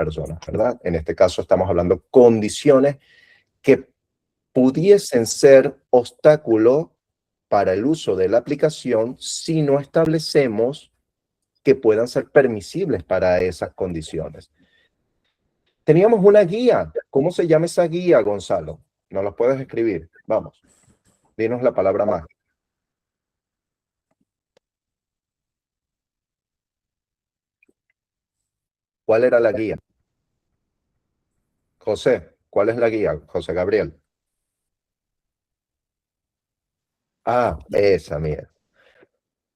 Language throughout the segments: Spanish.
personas, ¿verdad? En este caso estamos hablando de condiciones que pudiesen ser obstáculo para el uso de la aplicación si no establecemos que puedan ser permisibles para esas condiciones. Teníamos una guía. ¿Cómo se llama esa guía, Gonzalo? ¿Nos lo puedes escribir? Vamos, dinos la palabra mágica. ¿Cuál era la guía? José, ¿cuál es la guía? José Gabriel. Ah, esa, mía.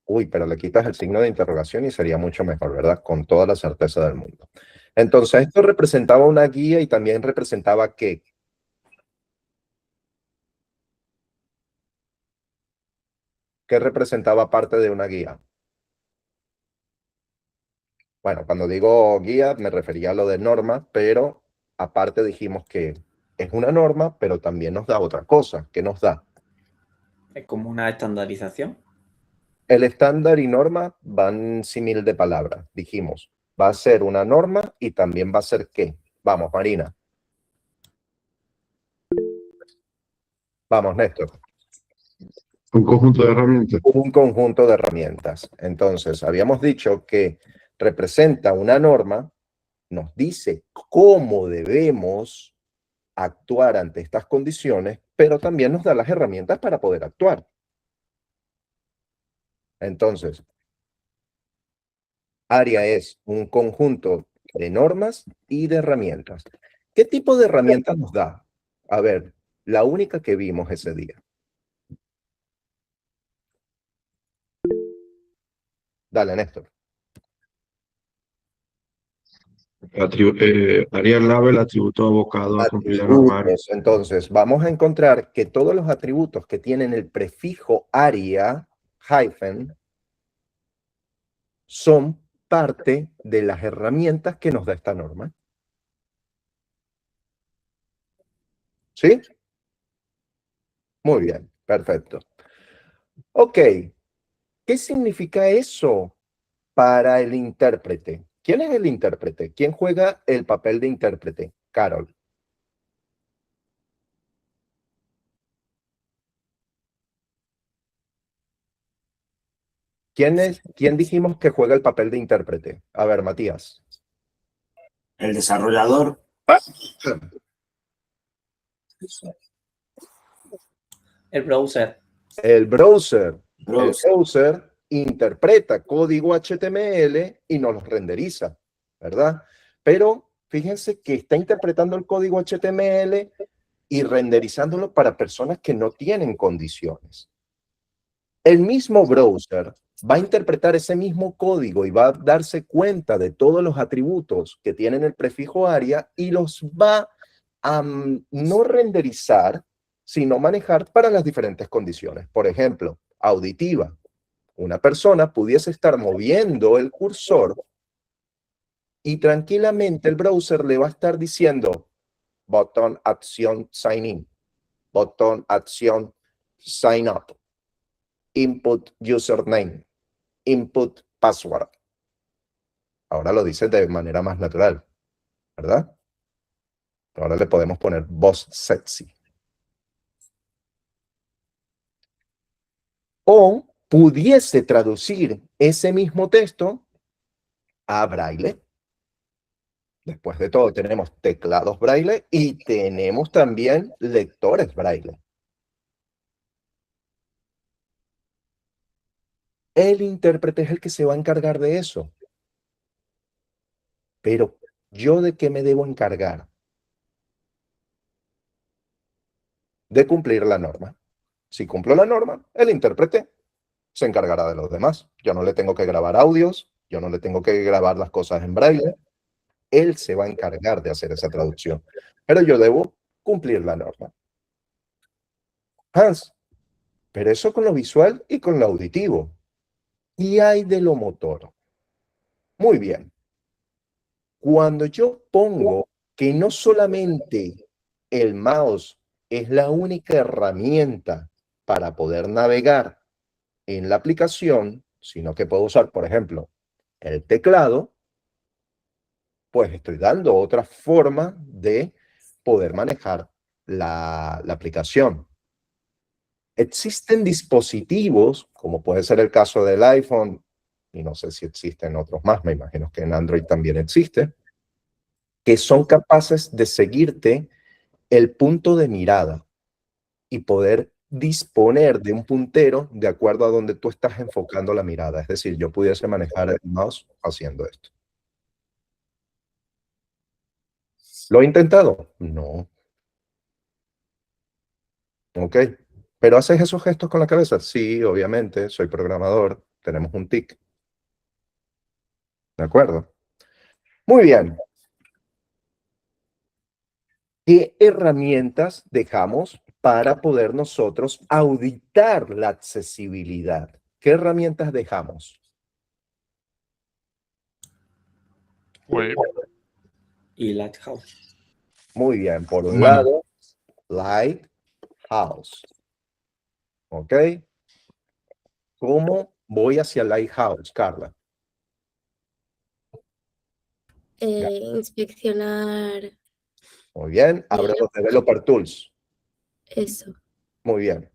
Uy, pero le quitas el signo de interrogación y sería mucho mejor, ¿verdad? Con toda la certeza del mundo. Entonces, esto representaba una guía y también representaba ¿qué? ¿Qué representaba parte de una guía? Bueno, cuando digo guía me refería a lo de norma, pero aparte dijimos que es una norma, pero también nos da otra cosa. ¿Qué nos da? Es como una estandarización. El estándar y norma van símil de palabras. Dijimos, va a ser una norma y también va a ser ¿qué? Vamos, Marina. Vamos, Néstor. Un conjunto de herramientas. Un conjunto de herramientas. Entonces, habíamos dicho que representa una norma, nos dice cómo debemos actuar ante estas condiciones, pero también nos da las herramientas para poder actuar. Entonces, área es un conjunto de normas y de herramientas. ¿Qué tipo de herramientas nos da? A ver, la única que vimos ese día. Dale, Néstor. Área label, atributo abocado a cumplida normal. Atributos. Entonces, vamos a encontrar que todos los atributos que tienen el prefijo área, hyphen, son parte de las herramientas que nos da esta norma. ¿Sí? Muy bien, perfecto. Ok, ¿qué significa eso para el intérprete? ¿Quién es el intérprete? ¿Quién juega el papel de intérprete? Carol. ¿Quién dijimos que juega el papel de intérprete? A ver, Matías. El desarrollador. El browser. El browser. El browser interpreta código HTML y nos lo renderiza, ¿verdad? Pero fíjense que está interpretando el código HTML y renderizándolo para personas que no tienen condiciones. El mismo browser va a interpretar ese mismo código y va a darse cuenta de todos los atributos que tienen el prefijo área y los va a no renderizar, sino manejar para las diferentes condiciones. Por ejemplo, auditiva. Una persona pudiese estar moviendo el cursor y tranquilamente el browser le va a estar diciendo botón, acción, sign in, botón, acción, sign up, input username, input password. Ahora lo dice de manera más natural, ¿verdad? Ahora le podemos poner voz sexy. O pudiese traducir ese mismo texto a braille. Después de todo, tenemos teclados braille y tenemos también lectores braille. El intérprete es el que se va a encargar de eso. Pero, ¿yo de qué me debo encargar? De cumplir la norma. Si cumplo la norma, el intérprete se encargará de los demás. Yo no le tengo que grabar audios, yo no le tengo que grabar las cosas en braille. Él se va a encargar de hacer esa traducción. Pero yo debo cumplir la norma. Hans, pero eso con lo visual y con lo auditivo. ¿Y hay de lo motor? Muy bien. Cuando yo pongo que no solamente el mouse es la única herramienta para poder navegar en la aplicación, sino que puedo usar, por ejemplo, el teclado, pues estoy dando otra forma de poder manejar la aplicación. Existen dispositivos, como puede ser el caso del iPhone, y no sé si existen otros más, me imagino que en Android también existe, que son capaces de seguirte el punto de mirada y poder disponer de un puntero de acuerdo a donde tú estás enfocando la mirada. Es decir, yo pudiese manejar el mouse haciendo esto. ¿Lo he intentado? No. Ok. ¿Pero haces esos gestos con la cabeza? Sí, obviamente. Soy programador. Tenemos un tic. ¿De acuerdo? Muy bien. ¿Qué herramientas dejamos para poder nosotros auditar la accesibilidad? ¿Qué herramientas dejamos? Web. Y Lighthouse. Muy bien. Por un Bueno. lado, Lighthouse. ¿Ok? ¿Cómo voy hacia Lighthouse, Carla? Inspeccionar Muy bien. Abre los Developer Tools. eso. Muy bien.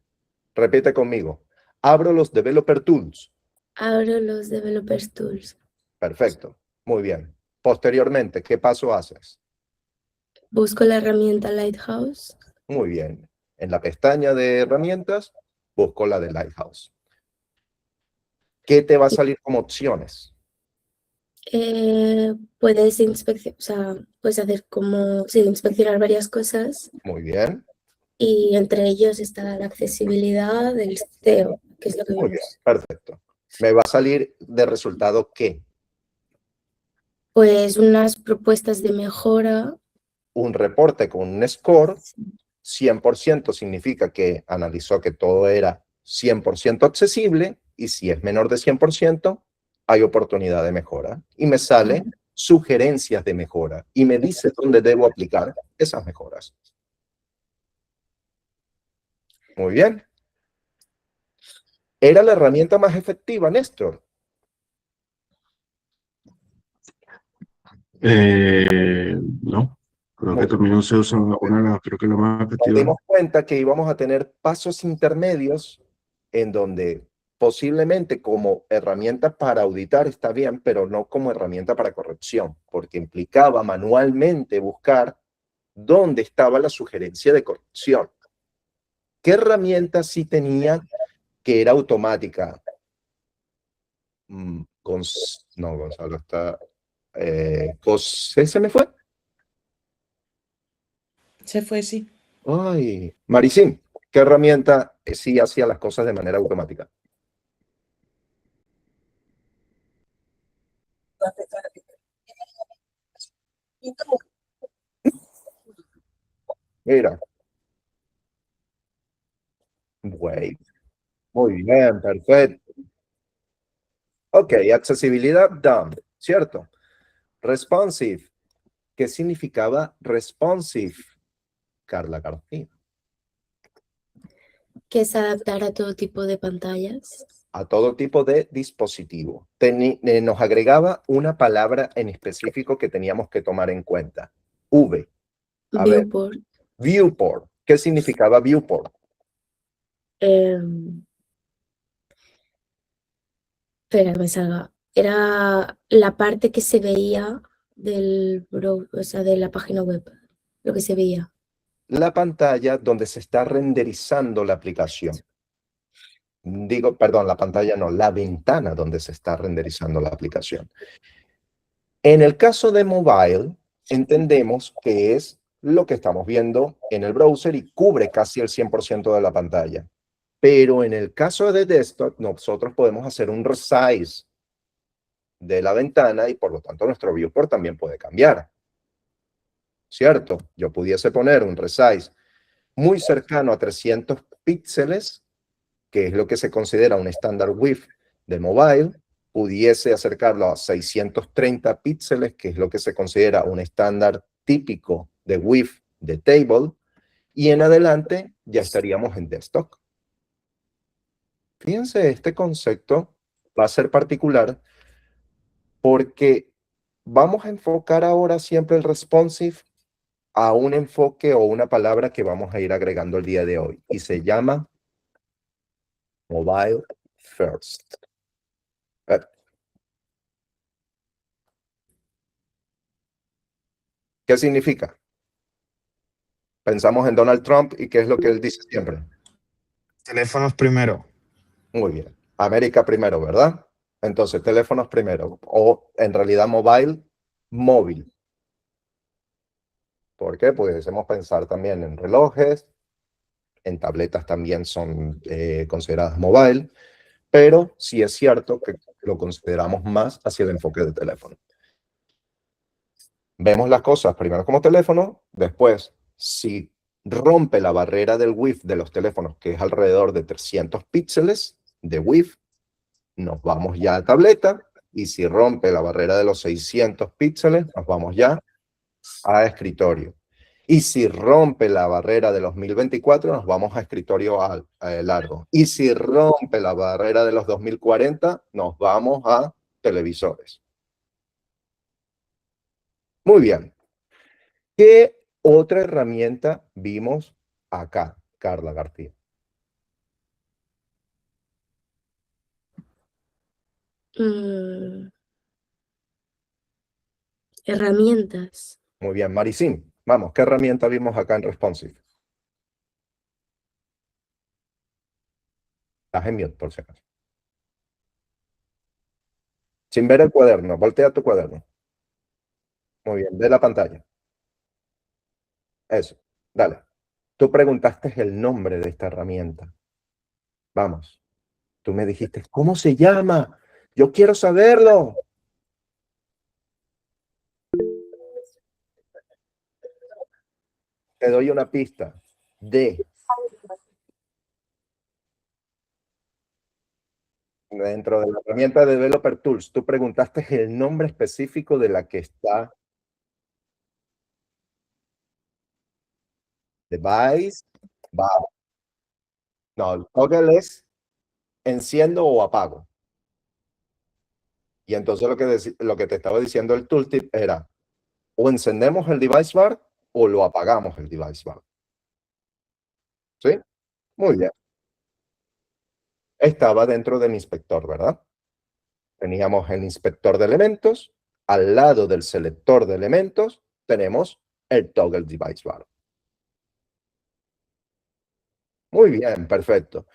Repite conmigo. Abro los Developer Tools. Abro los Developers Tools. Perfecto. Muy bien. Posteriormente, ¿qué paso haces? Busco la herramienta Lighthouse. Muy bien. En la pestaña de herramientas, busco la de Lighthouse. ¿Qué te va a salir como opciones? Puedes inspeccionar, o sea, puedes hacer como, sí, inspeccionar varias cosas Muy bien. y entre ellos está la accesibilidad del SEO, que es lo que Muy bien. vemos. Perfecto. Me va a salir de resultado ¿qué? Pues unas propuestas de mejora. Un reporte con un score. 100% significa que analizó que todo era 100% accesible y si es menor de 100%, hay oportunidad de mejora. Y me salen sugerencias de mejora y me dice dónde debo aplicar esas mejoras. Muy bien. ¿Era la herramienta más efectiva, Néstor? No, creo que también se usa creo que la más Nos efectiva. dimos cuenta que íbamos a tener pasos intermedios en donde posiblemente como herramienta para auditar está bien, pero no como herramienta para corrección, porque implicaba manualmente buscar dónde estaba la sugerencia de corrección. ¿Qué herramienta sí tenía que era automática? No, Gonzalo está... ¿José se me fue? Se fue, sí. Ay, Maricín, ¿qué herramienta sí hacía las cosas de manera automática? Mira, Wave. Muy bien, perfecto. Ok, accesibilidad done, ¿cierto? Responsive. ¿Qué significaba responsive, Carla García? Que es adaptar a todo tipo de pantallas. A todo tipo de dispositivo. Nos agregaba una palabra en específico que teníamos que tomar en cuenta. V. A ver, Viewport. viewport. ¿Qué significaba viewport? Espera, que me salga. Era la parte que se veía o sea, de la página web, lo que se veía. La pantalla donde se está renderizando la aplicación. Digo, perdón, la pantalla no, la ventana donde se está renderizando la aplicación. En el caso de mobile, entendemos que es lo que estamos viendo en el browser y cubre casi el 100% de la pantalla. Pero en el caso de desktop, nosotros podemos hacer un resize de la ventana y por lo tanto nuestro viewport también puede cambiar. ¿Cierto? Yo pudiese poner un resize muy cercano a 300 píxeles, que es lo que se considera un estándar width de mobile, pudiese acercarlo a 630 píxeles, que es lo que se considera un estándar típico de width de table, y en adelante ya estaríamos en desktop. Fíjense, este concepto va a ser particular porque vamos a enfocar ahora siempre el responsive a un enfoque o una palabra que vamos a ir agregando el día de hoy y se llama mobile first. ¿Qué significa? Pensamos en Donald Trump y ¿qué es lo que él dice siempre? Teléfonos primero. Muy bien. América primero, ¿verdad? Entonces, teléfonos primero. O en realidad móvil. ¿Por qué? Podemos pensar también en relojes, en tabletas también son consideradas mobile, pero sí es cierto que lo consideramos más hacia el enfoque de teléfono. Vemos las cosas primero como teléfono, después si rompe la barrera del width de los teléfonos, que es alrededor de 300 píxeles de width, nos vamos ya a tableta, y si rompe la barrera de los 600 píxeles, nos vamos ya a escritorio. Y si rompe la barrera de los 1024, nos vamos a escritorio largo. Y si rompe la barrera de los 2040, nos vamos a televisores. Muy bien. ¿Qué otra herramienta vimos acá, Carla García? Herramientas. Muy bien, Maricín. Vamos, ¿qué herramienta vimos acá en Responsive? Estás en mute, por si acaso. Sin ver el cuaderno, voltea tu cuaderno. Muy bien, ve la pantalla. Eso, dale. Tú preguntaste el nombre de esta herramienta. Vamos. Tú me dijiste, ¿cómo se llama? Yo quiero saberlo. Te doy una pista. Dentro de la herramienta de Developer Tools, tú preguntaste el nombre específico de la que está. Device. No, el toggle es enciendo o apago. Y entonces lo que te estaba diciendo el tooltip era o encendemos el device bar o lo apagamos el device bar. ¿Sí? Muy bien. Estaba dentro del inspector, ¿verdad? Teníamos el inspector de elementos. Al lado del selector de elementos tenemos el toggle device bar. Muy bien, perfecto.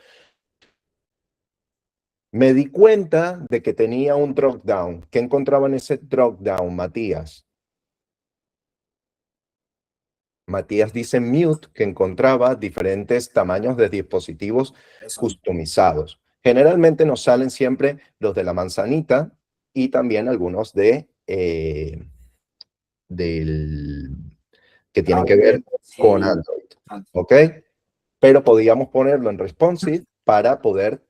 Me di cuenta de que tenía un dropdown. ¿Qué encontraba en ese dropdown, Matías? Matías dice mute que encontraba diferentes tamaños de dispositivos customizados. Generalmente nos salen siempre los de la manzanita y también algunos que tienen que ver con Android. ¿Ok? Pero podíamos ponerlo en responsive para poder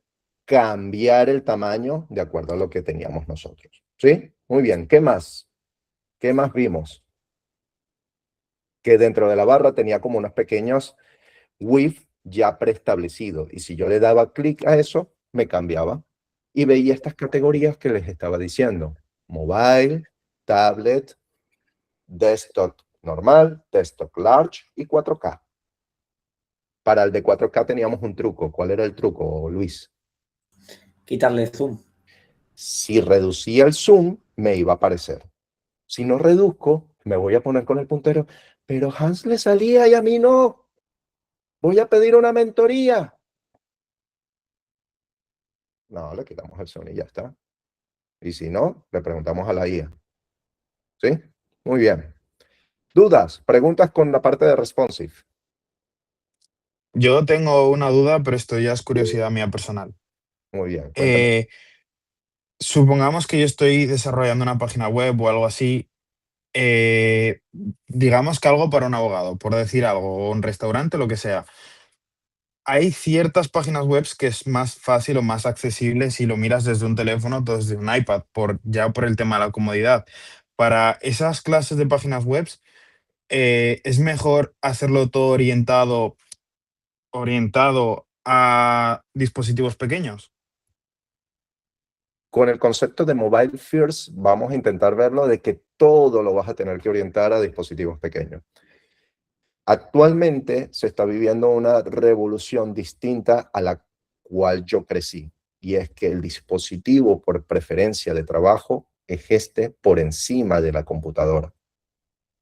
cambiar el tamaño de acuerdo a lo que teníamos nosotros. ¿Sí? Muy bien. ¿Qué más? ¿Qué más vimos? Que dentro de la barra tenía como unos pequeños width ya preestablecidos. Y si yo le daba clic a eso, me cambiaba. Y veía estas categorías que les estaba diciendo. Mobile, tablet, desktop normal, desktop large y 4K. Para el de 4K teníamos un truco. ¿Cuál era el truco, Luis? Quitarle zoom. Si reducía el zoom, me iba a aparecer. Si no reduzco, me voy a poner con el puntero. Pero Hans le salía y a mí no. Voy a pedir una mentoría. No, le quitamos el zoom y ya está. Y si no, le preguntamos a la IA. ¿Sí? Muy bien. ¿Dudas? ¿Preguntas con la parte de responsive? Yo tengo una duda, pero esto ya es curiosidad mía personal. Muy bien. Cuéntame. Supongamos que yo estoy desarrollando una página web o algo así, digamos que algo para un abogado, por decir algo, o un restaurante, lo que sea. Hay ciertas páginas web que es más fácil o más accesible si lo miras desde un teléfono o desde un iPad, ya por el tema de la comodidad. Para esas clases de páginas web, es mejor hacerlo todo orientado a dispositivos pequeños. Con el concepto de Mobile First vamos a intentar verlo de que todo lo vas a tener que orientar a dispositivos pequeños. Actualmente se está viviendo una revolución distinta a la cual yo crecí, y es que el dispositivo por preferencia de trabajo es este por encima de la computadora.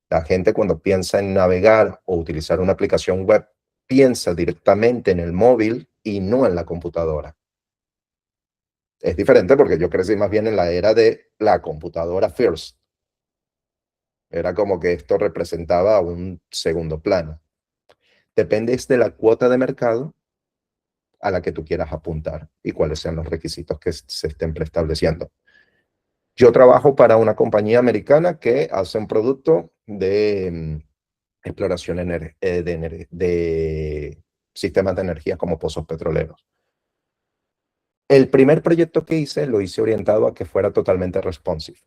La gente cuando piensa en navegar o utilizar una aplicación web, piensa directamente en el móvil y no en la computadora. Es diferente porque yo crecí más bien en la era de la computadora first. Era como que esto representaba un segundo plano. Depende de la cuota de mercado a la que tú quieras apuntar y cuáles sean los requisitos que se estén preestableciendo. Yo trabajo para una compañía americana que hace un producto de exploración de sistemas de energía como pozos petroleros. El primer proyecto que hice lo hice orientado a que fuera totalmente responsive.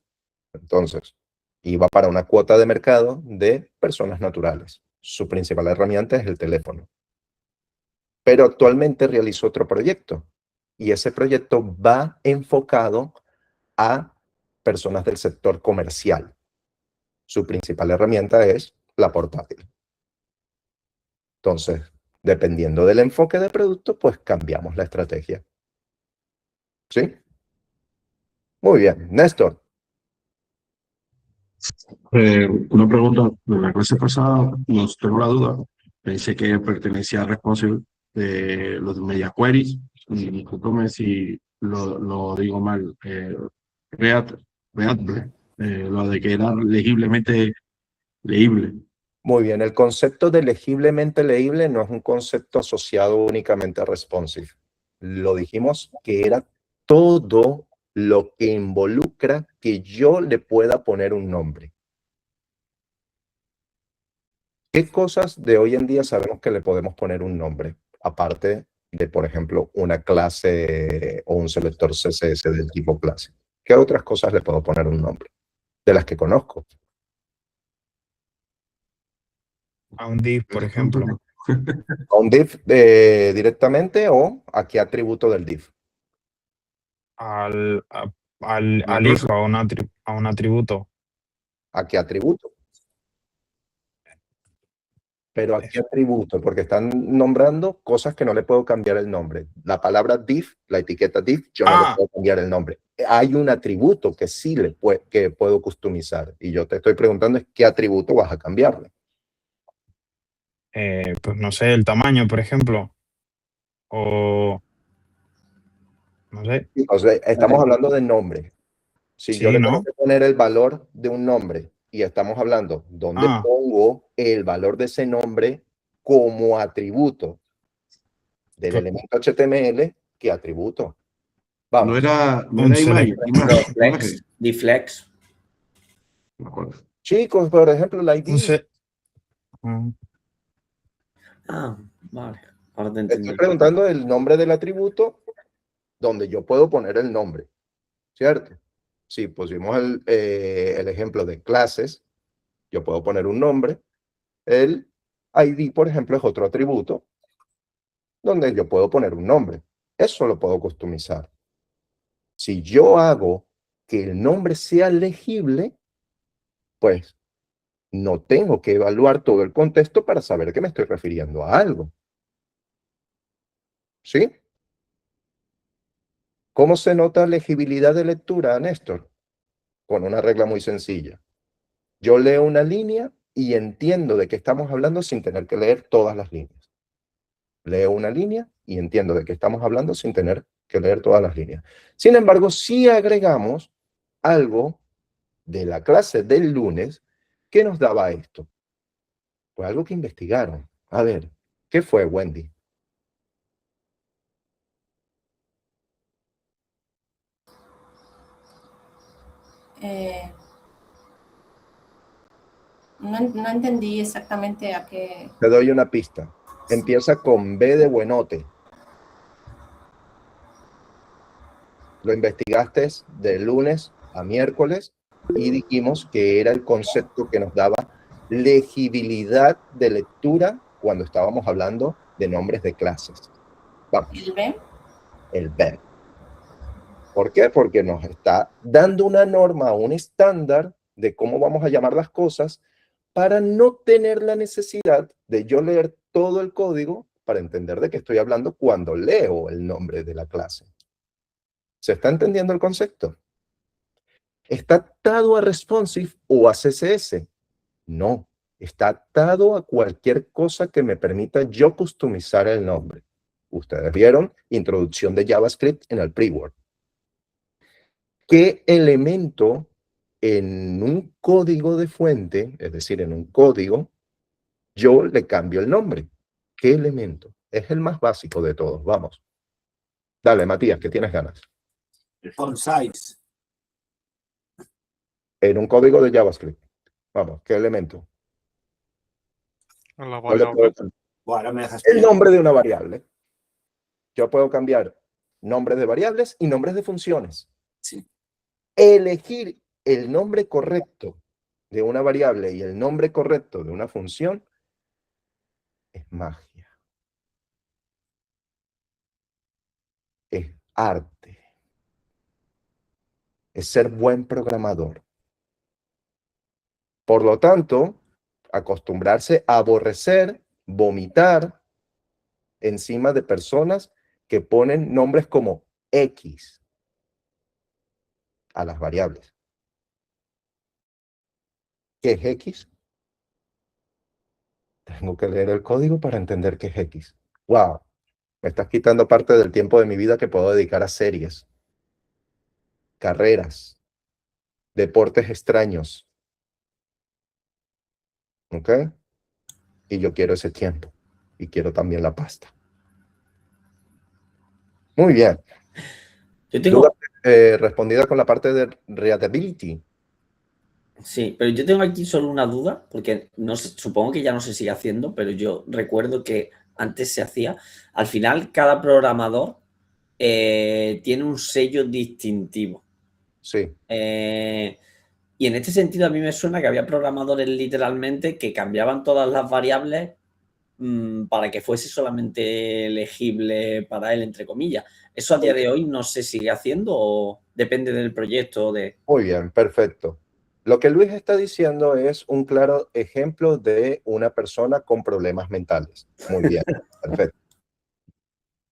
Entonces, iba para una cuota de mercado de personas naturales. Su principal herramienta es el teléfono. Pero actualmente realizo otro proyecto y ese proyecto va enfocado a personas del sector comercial. Su principal herramienta es la portátil. Entonces, dependiendo del enfoque de producto, pues cambiamos la estrategia. ¿Sí? Muy bien. Néstor. Una pregunta. En la clase pasada nos tengo la duda. Pensé que pertenecía a Responsive de los Media Queries. Y discúlpame si lo digo mal. Readable. Lo de que era legiblemente leíble. Muy bien. El concepto de legiblemente leíble no es un concepto asociado únicamente a responsive. Lo dijimos que era todo lo que involucra que yo le pueda poner un nombre. ¿Qué cosas de hoy en día sabemos que le podemos poner un nombre? Aparte de, por ejemplo, una clase o un selector CSS del tipo clase. ¿Qué otras cosas le puedo poner un nombre? De las que conozco. A un div, por ejemplo. ¿A un div directamente o a qué atributo del div? Al hijo, a un atributo. ¿A qué atributo? Pero ¿a qué atributo? Porque están nombrando cosas que no le puedo cambiar el nombre. La palabra div, la etiqueta div, yo no le puedo cambiar el nombre. Hay un atributo que sí que puedo customizar. Y yo te estoy preguntando es qué atributo vas a cambiarle. Pues no sé, el tamaño, por ejemplo. O no sé. O sea, estamos hablando de nombre. Si Sí, yo le ¿no? tengo que poner el valor de un nombre y estamos hablando dónde pongo el valor de ese nombre como atributo del elemento HTML, ¿qué atributo? Vamos. No era imagen. Deflex. Me acuerdo. Chicos, por ejemplo, la ID. Vale. Ahora te entendí. Estoy preguntando el nombre del atributo donde yo puedo poner el nombre, ¿cierto? Si pusimos el ejemplo de clases, yo puedo poner un nombre. El ID, por ejemplo, es otro atributo donde yo puedo poner un nombre. Eso lo puedo customizar. Si yo hago que el nombre sea legible, pues no tengo que evaluar todo el contexto para saber que me estoy refiriendo a algo. ¿Sí? ¿Cómo se nota legibilidad de lectura, Néstor? Con una regla muy sencilla. Yo leo una línea y entiendo de qué estamos hablando sin tener que leer todas las líneas. Leo una línea y entiendo de qué estamos hablando sin tener que leer todas las líneas. Sin embargo, si agregamos algo de la clase del lunes que nos daba esto. Fue algo que investigaron. A ver, ¿qué fue, Wendy? No entendí exactamente a qué. Te doy una pista. Empieza con B de buenote. Lo investigaste de lunes a miércoles y dijimos que era el concepto que nos daba legibilidad de lectura cuando estábamos hablando de nombres de clases. Vamos. ¿El B? El B. ¿Por qué? Porque nos está dando una norma, un estándar de cómo vamos a llamar las cosas para no tener la necesidad de yo leer todo el código para entender de qué estoy hablando cuando leo el nombre de la clase. ¿Se está entendiendo el concepto? ¿Está atado a responsive o a CSS? No, está atado a cualquier cosa que me permita yo customizar el nombre. Ustedes vieron introducción de JavaScript en el pre-word. ¿Qué elemento en un código de fuente, es decir, en un código, yo le cambio el nombre? ¿Qué elemento? Es el más básico de todos, vamos. Dale, Matías, que tienes ganas. El font size. En un código de JavaScript. Vamos, ¿qué elemento? La ¿Cuál le puedo variable. cambiar? Bueno, ahora me dejas El nombre de una variable. Yo puedo cambiar nombres de variables y nombres de funciones. Sí. Elegir el nombre correcto de una variable y el nombre correcto de una función es magia. Es arte. Es ser buen programador. Por lo tanto, acostumbrarse a aborrecer, vomitar encima de personas que ponen nombres como X a las variables. ¿Qué es X? Tengo que leer el código para entender qué es X. ¡Wow! Me estás quitando parte del tiempo de mi vida que puedo dedicar a series, carreras, deportes extraños. ¿Ok? Y yo quiero ese tiempo. Y quiero también la pasta. Muy bien. Yo tengo, Duda respondida con la parte de readability. sí, pero yo tengo aquí solo una duda, porque no sé, supongo que ya no se sigue haciendo, pero yo recuerdo que antes se hacía. Al final, cada programador tiene un sello distintivo. Sí. Y en este sentido, a mí me suena que había programadores literalmente que cambiaban todas las variables para que fuese solamente legible para él, entre comillas. ¿Eso a día de hoy no se sigue haciendo o depende del proyecto? Muy bien, perfecto. Lo que Luis está diciendo es un claro ejemplo de una persona con problemas mentales. Muy bien, perfecto.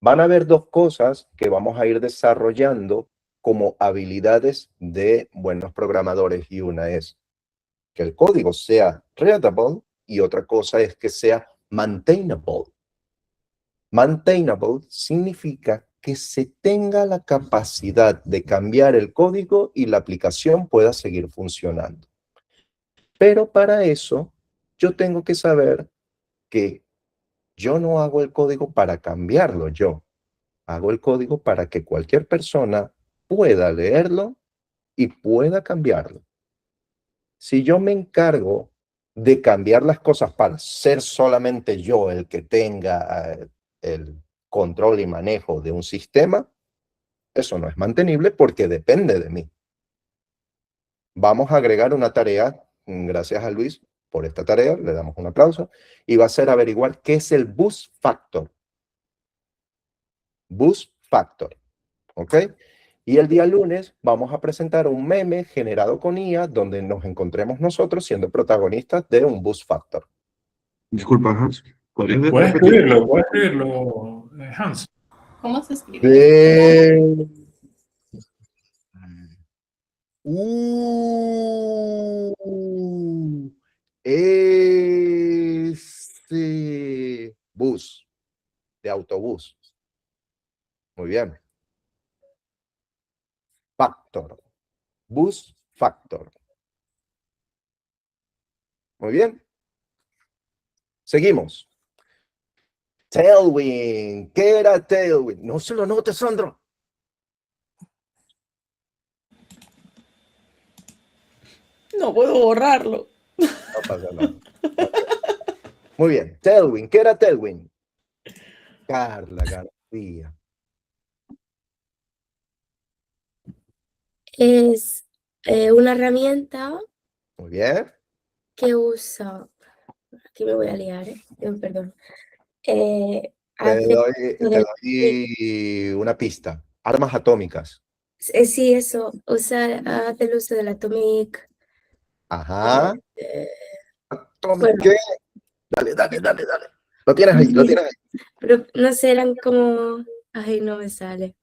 Van a haber dos cosas que vamos a ir desarrollando como habilidades de buenos programadores, y una es que el código sea readable y otra cosa es que sea maintainable. Maintainable significa que se tenga la capacidad de cambiar el código y la aplicación pueda seguir funcionando. Pero para eso, yo tengo que saber que yo no hago el código para cambiarlo yo. Hago el código para que cualquier persona pueda leerlo y pueda cambiarlo. Si yo me encargo de cambiar las cosas para ser solamente yo el que tenga el control y manejo de un sistema, eso no es mantenible porque depende de mí. Vamos a agregar una tarea, gracias a Luis por esta tarea, le damos un aplauso, y va a ser averiguar qué es el boost factor. Boost factor, ¿ok? Y el día lunes vamos a presentar un meme generado con IA donde nos encontremos nosotros siendo protagonistas de un boost factor. Disculpa, Hans. ¿Podrías Puedes repetir? escribirlo, Hans. ¿Cómo se escribe? Bus, de autobús. Muy bien. Factor. Bus factor. Muy bien. Seguimos. Tailwind. ¿Qué era Tailwind? No se lo note, Sandro. No puedo borrarlo. No pasa nada. Muy bien. Tailwind. ¿Qué era Tailwind? Carla García. Es una herramienta Muy bien. que usa, aquí me voy a liar, perdón. Te doy una pista. Armas atómicas. Sí, eso, hace el uso del Atomic. Ajá. Atomic, Bueno. ¿qué? Dale. Lo tienes ahí. Pero no sé, eran como... Ay, no me sale.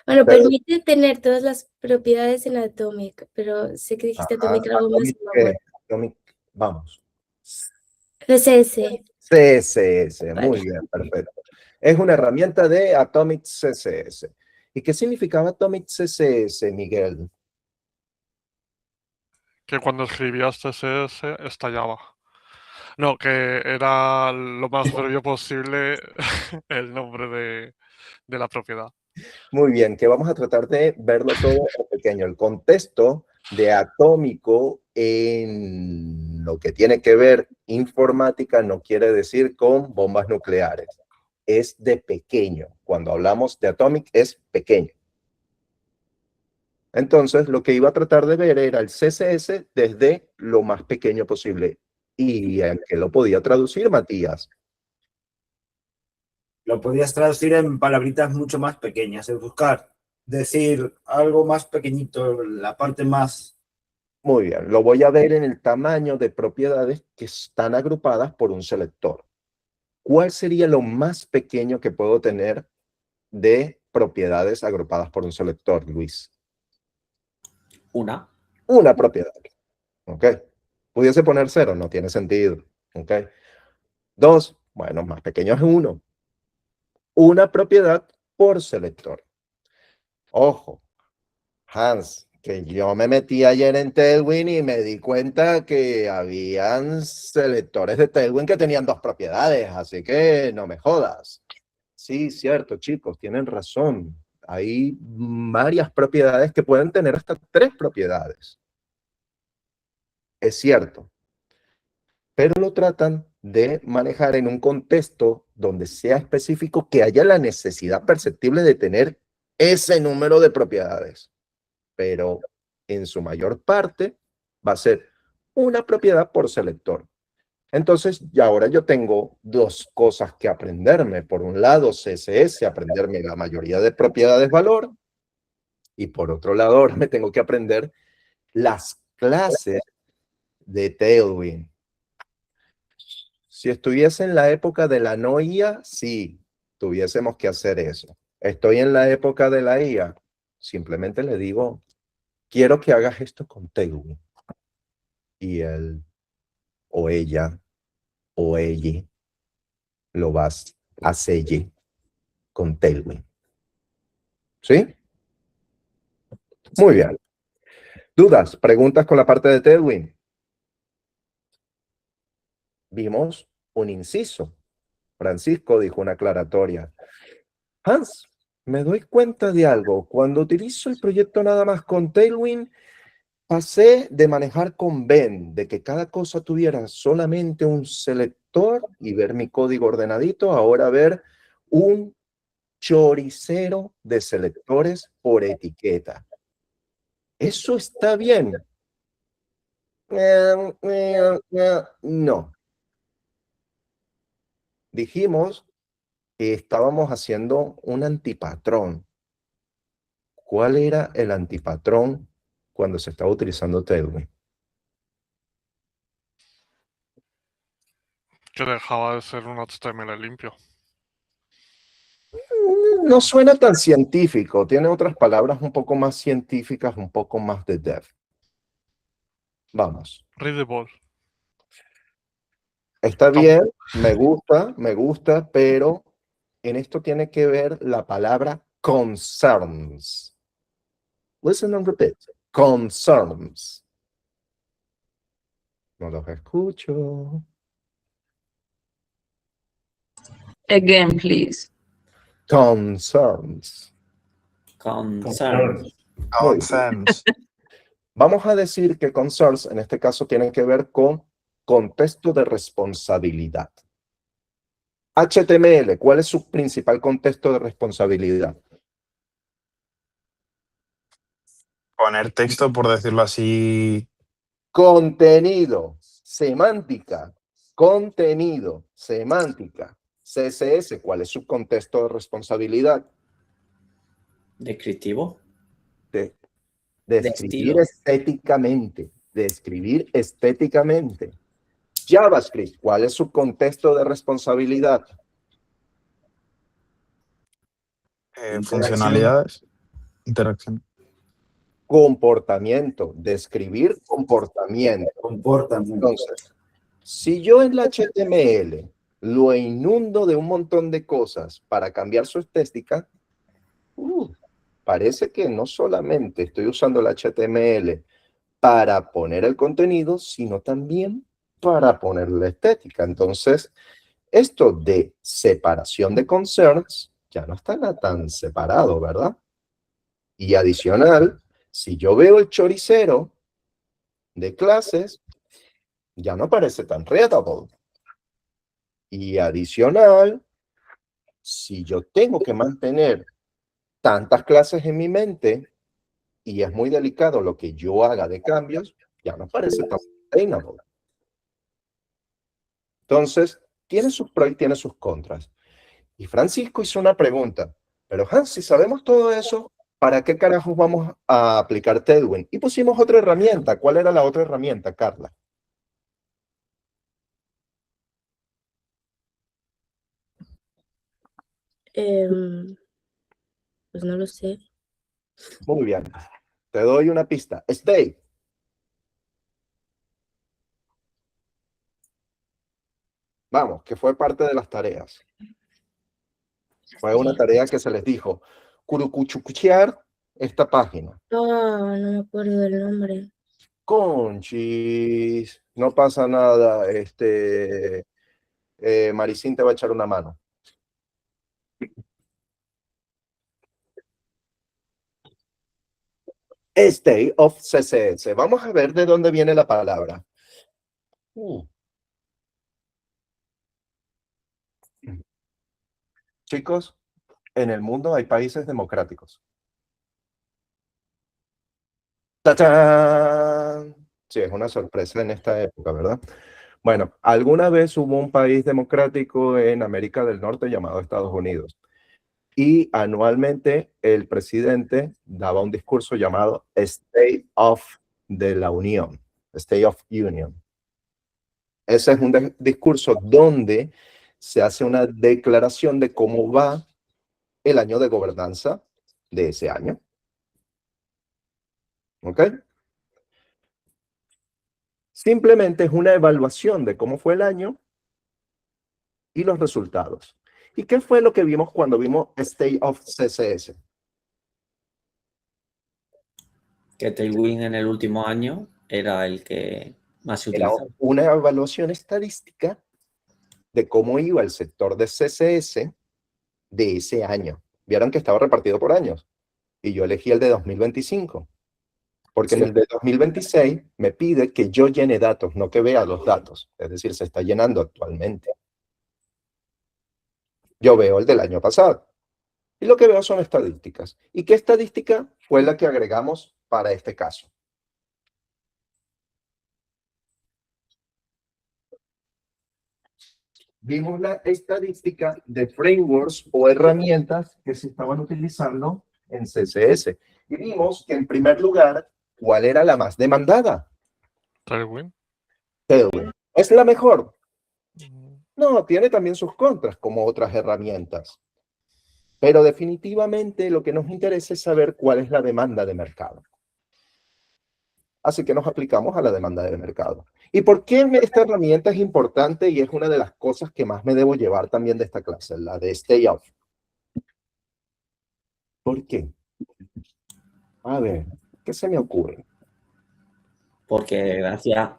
Bueno, Pero- permite tener todas las propiedades en Atomic, pero sé que dijiste Atomic algo más. Atomic, vamos. CSS. CSS, Vale. muy bien, perfecto. Es una herramienta de Atomic CSS. ¿Y qué significaba Atomic CSS, Miguel? Que cuando escribías CSS estallaba. No, que era lo más breve posible el nombre de la propiedad. Muy bien, que vamos a tratar de verlo todo en pequeño. El contexto de atómico en lo que tiene que ver informática no quiere decir con bombas nucleares. Es de pequeño. Cuando hablamos de atomic es pequeño. Entonces, lo que iba a tratar de ver era el CSS desde lo más pequeño posible. ¿Y en qué lo podía traducir, Matías? Lo podías traducir en palabritas mucho más pequeñas, es buscar, decir algo más pequeñito, la parte más... Muy bien, lo voy a ver en el tamaño de propiedades que están agrupadas por un selector. ¿Cuál sería lo más pequeño que puedo tener de propiedades agrupadas por un selector, Luis? Una. Una propiedad. ¿Ok? Pudiese poner 0, no tiene sentido. ¿Ok? 2, bueno, más pequeño es 1. Una propiedad por selector. Ojo, Hans, que yo me metí ayer en Tailwind y me di cuenta que habían selectores de Tailwind que tenían 2 propiedades, así que no me jodas. Sí, cierto, chicos, tienen razón. Hay varias propiedades que pueden tener hasta 3 propiedades. Es cierto. Pero lo tratan de manejar en un contexto donde sea específico que haya la necesidad perceptible de tener ese número de propiedades. Pero en su mayor parte va a ser una propiedad por selector. Entonces, ya ahora yo tengo 2 cosas que aprenderme. Por un lado, CSS, aprenderme la mayoría de propiedades valor. Y por otro lado, ahora me tengo que aprender las clases de Tailwind. Si estuviese en la época de la no IA, sí, tuviésemos que hacer eso. Estoy en la época de la IA, simplemente le digo, quiero que hagas esto con Tailwind. Y él, o ella, o ella, lo vas a hacer con Tailwind. ¿Sí? Muy bien. ¿Dudas? ¿Preguntas con la parte de Tailwind? Vimos un inciso. Francisco dijo una aclaratoria. Hans, me doy cuenta de algo. Cuando utilizo el proyecto nada más con Tailwind, pasé de manejar con Ben, de que cada cosa tuviera solamente un selector y ver mi código ordenadito, ahora ver un choricero de selectores por etiqueta. ¿Eso está bien? No. Dijimos que estábamos haciendo un antipatrón. ¿Cuál era el antipatrón cuando se estaba utilizando Tailwind? Que dejaba de ser un HTML limpio. No suena tan científico, tiene otras palabras un poco más científicas, un poco más de dev. Vamos. Readable. Está bien, me gusta, pero en esto tiene que ver la palabra concerns. Listen and repeat. Concerns. No los escucho. Again, please. Concerns. Concerns. Concerns. Vamos a decir que concerns en este caso tienen que ver con contexto de responsabilidad. HTML, ¿cuál es su principal contexto de responsabilidad? Poner texto, por decirlo así. Contenido, semántica, contenido, semántica. CSS, ¿cuál es su contexto de responsabilidad? Descriptivo. de De escribir estilo. estéticamente, de escribir estéticamente. JavaScript, ¿cuál es su contexto de responsabilidad? Funcionalidades, interacción. Comportamiento, describir comportamiento. Comportamiento. Entonces, si yo en la HTML lo inundo de un montón de cosas para cambiar su estética, parece que no solamente estoy usando el HTML para poner el contenido, sino también para poner la estética. Entonces, esto de separación de concerns ya no está tan separado, ¿verdad? Y adicional, si yo veo el choricero de clases, ya no parece tan readable. Y adicional, si yo tengo que mantener tantas clases en mi mente y es muy delicado lo que yo haga de cambios, ya no parece tan sustainable. Entonces, tiene sus pros y tiene sus contras. Y Francisco hizo una pregunta, pero Hans, si sabemos todo eso, ¿para qué carajos vamos a aplicar Tailwind? Y pusimos otra herramienta. ¿Cuál era la otra herramienta, Carla? Pues no lo sé. Muy bien. Te doy una pista. Stay. Vamos, que fue parte de las tareas. Fue una tarea que se les dijo, curucuchucuchear esta página. Ah, no me acuerdo del nombre. Conchis, no pasa nada. Maricín te va a echar una mano. State of CSS. Vamos a ver de dónde viene la palabra. Chicos, en el mundo hay países democráticos. ¡Tachán! Sí, es una sorpresa en esta época, ¿verdad? Bueno, alguna vez hubo un país democrático en América del Norte llamado Estados Unidos. Y anualmente el presidente daba un discurso llamado State of de la Unión, State of Union. Ese es un discurso donde se hace una declaración de cómo va el año de gobernanza de ese año. ¿Ok? Simplemente es una evaluación de cómo fue el año y los resultados. ¿Y qué fue lo que vimos cuando vimos State of CSS? Que Tailwind en el último año era el que más se Era utilizaba. una evaluación estadística de cómo iba el sector de CSS de ese año. Vieron que estaba repartido por años. Y yo elegí el de 2025. Porque en el de 2026 me pide que yo llene datos, no que vea los datos. Es decir, se está llenando actualmente. Yo veo el del año pasado. Y lo que veo son estadísticas. ¿Y qué estadística fue la que agregamos para este caso? Vimos la estadística de frameworks o herramientas que se estaban utilizando en CSS. Y vimos que en primer lugar, ¿cuál era la más demandada? Tailwind. Tailwind. ¿Es la mejor? No, tiene también sus contras, como otras herramientas. Pero definitivamente lo que nos interesa es saber cuál es la demanda de mercado. Así que nos aplicamos a la demanda de mercado. ¿Y por qué esta herramienta es importante y es una de las cosas que más me debo llevar también de esta clase, la de Stay Off? ¿Por qué? A ver, ¿qué se me ocurre? Porque gracias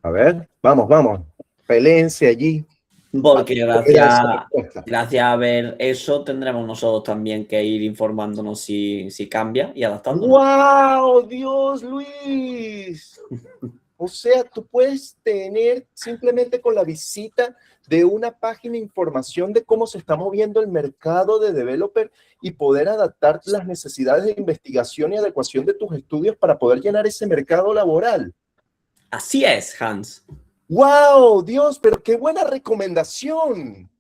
A ver, vamos, peléense allí. Porque gracias a ver eso, tendremos nosotros también que ir informándonos si cambia y adaptándonos. ¡Wow! ¡Dios, Luis! O sea, tú puedes tener simplemente con la visita de una página información de cómo se está moviendo el mercado de developer y poder adaptar las necesidades de investigación y adecuación de tus estudios para poder llenar ese mercado laboral. Así es, Hans. ¡Wow! Dios, pero qué buena recomendación.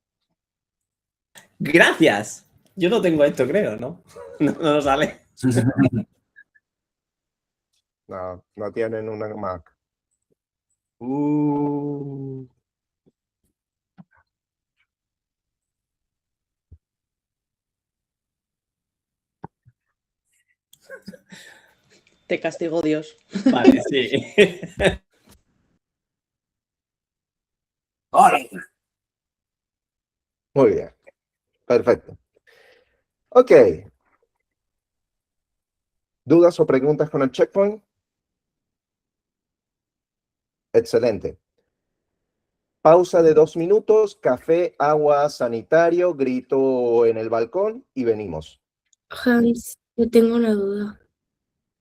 Gracias. Yo no tengo esto, creo, ¿no? No sale. No, no tienen una Mac. Te castigó Dios. Vale, sí. Muy bien. Perfecto. Ok. ¿Dudas o preguntas con el checkpoint? Excelente. Pausa de 2 minutos, café, agua, sanitario, grito en el balcón y venimos. Hans, yo tengo una duda.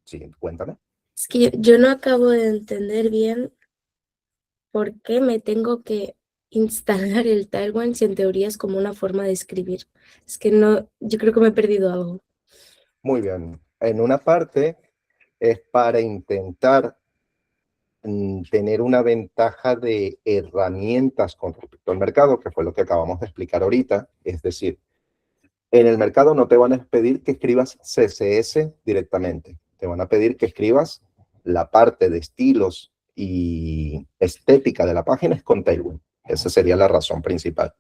Sí, cuéntame. Es que yo no acabo de entender bien por qué me tengo que instalar el Tailwind si en teoría es como una forma de escribir. Es que no, yo creo que me he perdido algo. Muy bien. En una parte es para intentar tener una ventaja de herramientas con respecto al mercado, que fue lo que acabamos de explicar ahorita. Es decir, en el mercado no te van a pedir que escribas CSS directamente. Te van a pedir que escribas la parte de estilos y estética de la página es con Tailwind. Esa sería la razón principal.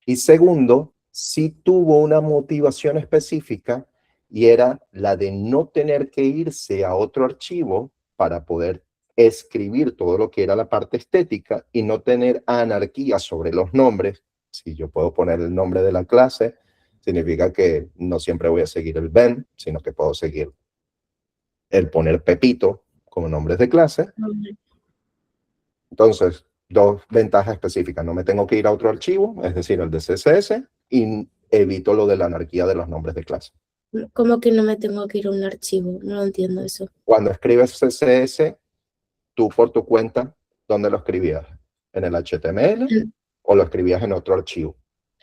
Y segundo, sí tuvo una motivación específica y era la de no tener que irse a otro archivo para poder escribir todo lo que era la parte estética y no tener anarquía sobre los nombres. Si yo puedo poner el nombre de la clase, significa que no siempre voy a seguir el Ben, sino que puedo seguir el poner Pepito como nombres de clase. Entonces, dos ventajas específicas. No me tengo que ir a otro archivo, es decir, el de CSS, y evito lo de la anarquía de los nombres de clase. ¿Cómo que no me tengo que ir a un archivo? No lo entiendo eso. Cuando escribes CSS, tú por tu cuenta, ¿dónde lo escribías? ¿En el HTML o lo escribías en otro archivo?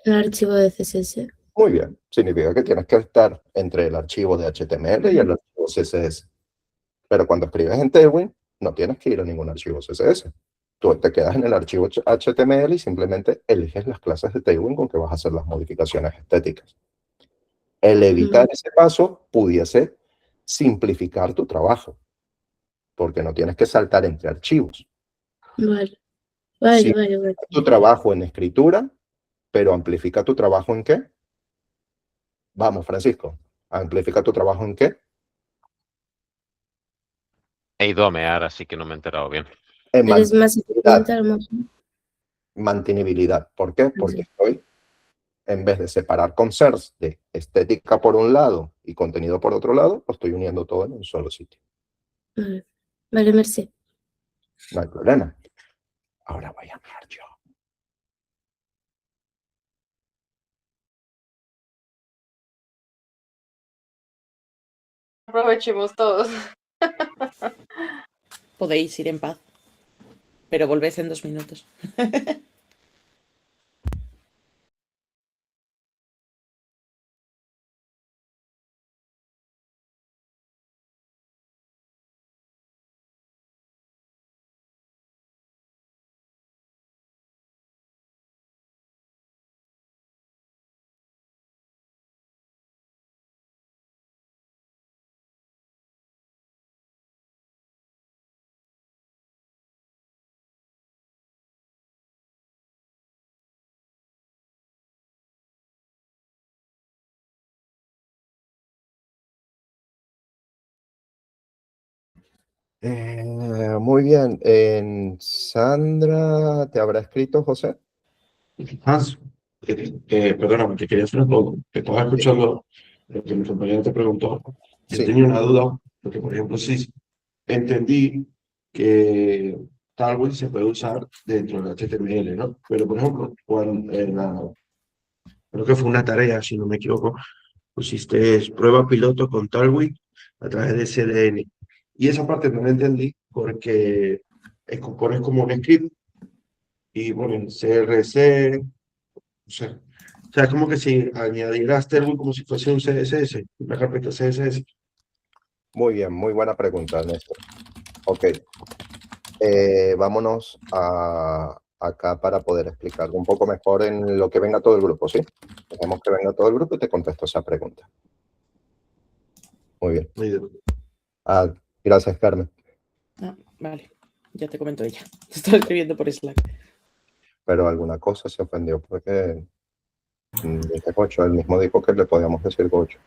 En el archivo de CSS. Muy bien. Significa que tienes que estar entre el archivo de HTML y el archivo CSS. Pero cuando escribes en Tailwind, no tienes que ir a ningún archivo CSS. Tú te quedas en el archivo HTML y simplemente eliges las clases de Tailwind con que vas a hacer las modificaciones estéticas. El evitar ese paso pudiese simplificar tu trabajo, porque no tienes que saltar entre archivos. Vale. Tu trabajo en escritura, pero amplifica tu trabajo en ¿qué? Vamos, Francisco, amplifica tu trabajo en ¿qué? He ido a mear, así que no me he enterado bien. En Eres más eficiente a lo mejor. Mantenibilidad. ¿Por qué? Porque estoy, en vez de separar concerns de estética por un lado y contenido por otro lado, lo estoy uniendo todo en un solo sitio. Vale, merci. No hay problema. Ahora voy a hablar yo. Aprovechemos todos. Podéis ir en paz, pero volvéis en 2 minutos. Muy bien. Sandra, ¿te habrá escrito José? Hans, perdóname, que quería hacer un poco. Que estaba escuchando lo que mi compañero te preguntó. Yo tenía una duda, porque por ejemplo, sí, entendí que Tailwind se puede usar dentro del HTML, ¿no? Pero por ejemplo, cuando creo que fue una tarea, si no me equivoco, pusiste prueba piloto con Tailwind a través de CDN. Y esa parte no la entendí porque pones como un script y ponen CRC, o sea, es como que si añadieras Tailwind como si fuese un CSS, una carpeta CSS. Muy bien, muy buena pregunta, Néstor. Ok. Vámonos acá para poder explicarlo un poco mejor en lo que venga todo el grupo, ¿sí? Dejemos que venga todo el grupo y te contesto esa pregunta. Muy bien. Muy bien. Ah, gracias, Carmen. Ah, vale, ya te comento ella. Te estaba escribiendo por Slack. Pero alguna cosa se ofendió porque dije Gocho, él mismo dijo que le podíamos decir Gocho.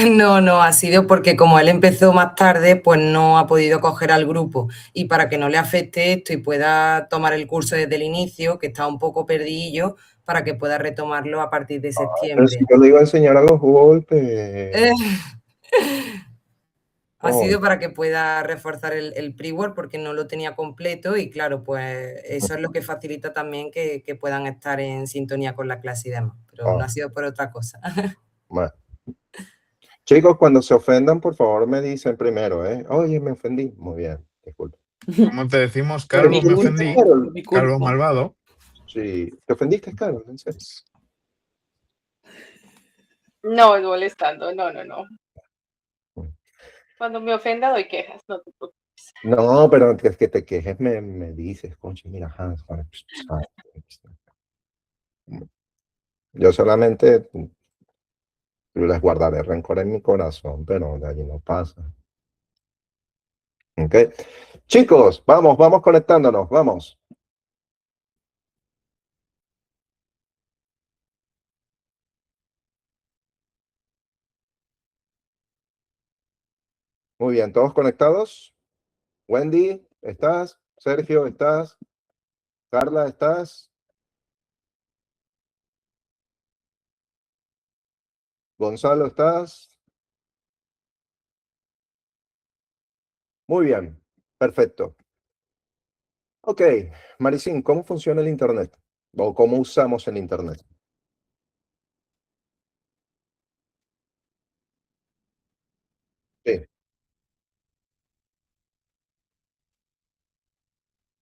No, ha sido porque como él empezó más tarde, pues no ha podido coger al grupo. Y para que no le afecte esto y pueda tomar el curso desde el inicio, que está un poco perdidillo, para que pueda retomarlo a partir de Pero septiembre. si yo le iba a enseñar a los golpes. Ha sido para que pueda reforzar el pre-work porque no lo tenía completo y claro, pues eso es lo que facilita también que puedan estar en sintonía con la clase y demás, pero no ha sido por otra cosa. Bueno. Chicos, cuando se ofendan, por favor me dicen primero, ¿eh? Oye, me ofendí. Muy bien, disculpe. Como te decimos, Calvo, me ofendí. Calvo malvado. Sí. ¿Te ofendiste, Carol? ¿En serio? No, es molestando, no. Cuando me ofenda doy quejas, no te preocupes. No, pero antes que te quejes me dices, concha, mira, Hans, yo solamente les guardaré rencor en mi corazón, pero de allí no pasa. ¿Ok? Chicos, vamos conectándonos, vamos. Muy bien, ¿todos conectados? Wendy, ¿estás? Sergio, ¿estás? Carla, ¿estás? Gonzalo, ¿estás? Muy bien, perfecto. Ok, Maricín, ¿cómo funciona el Internet? ¿O cómo usamos el Internet? Sí.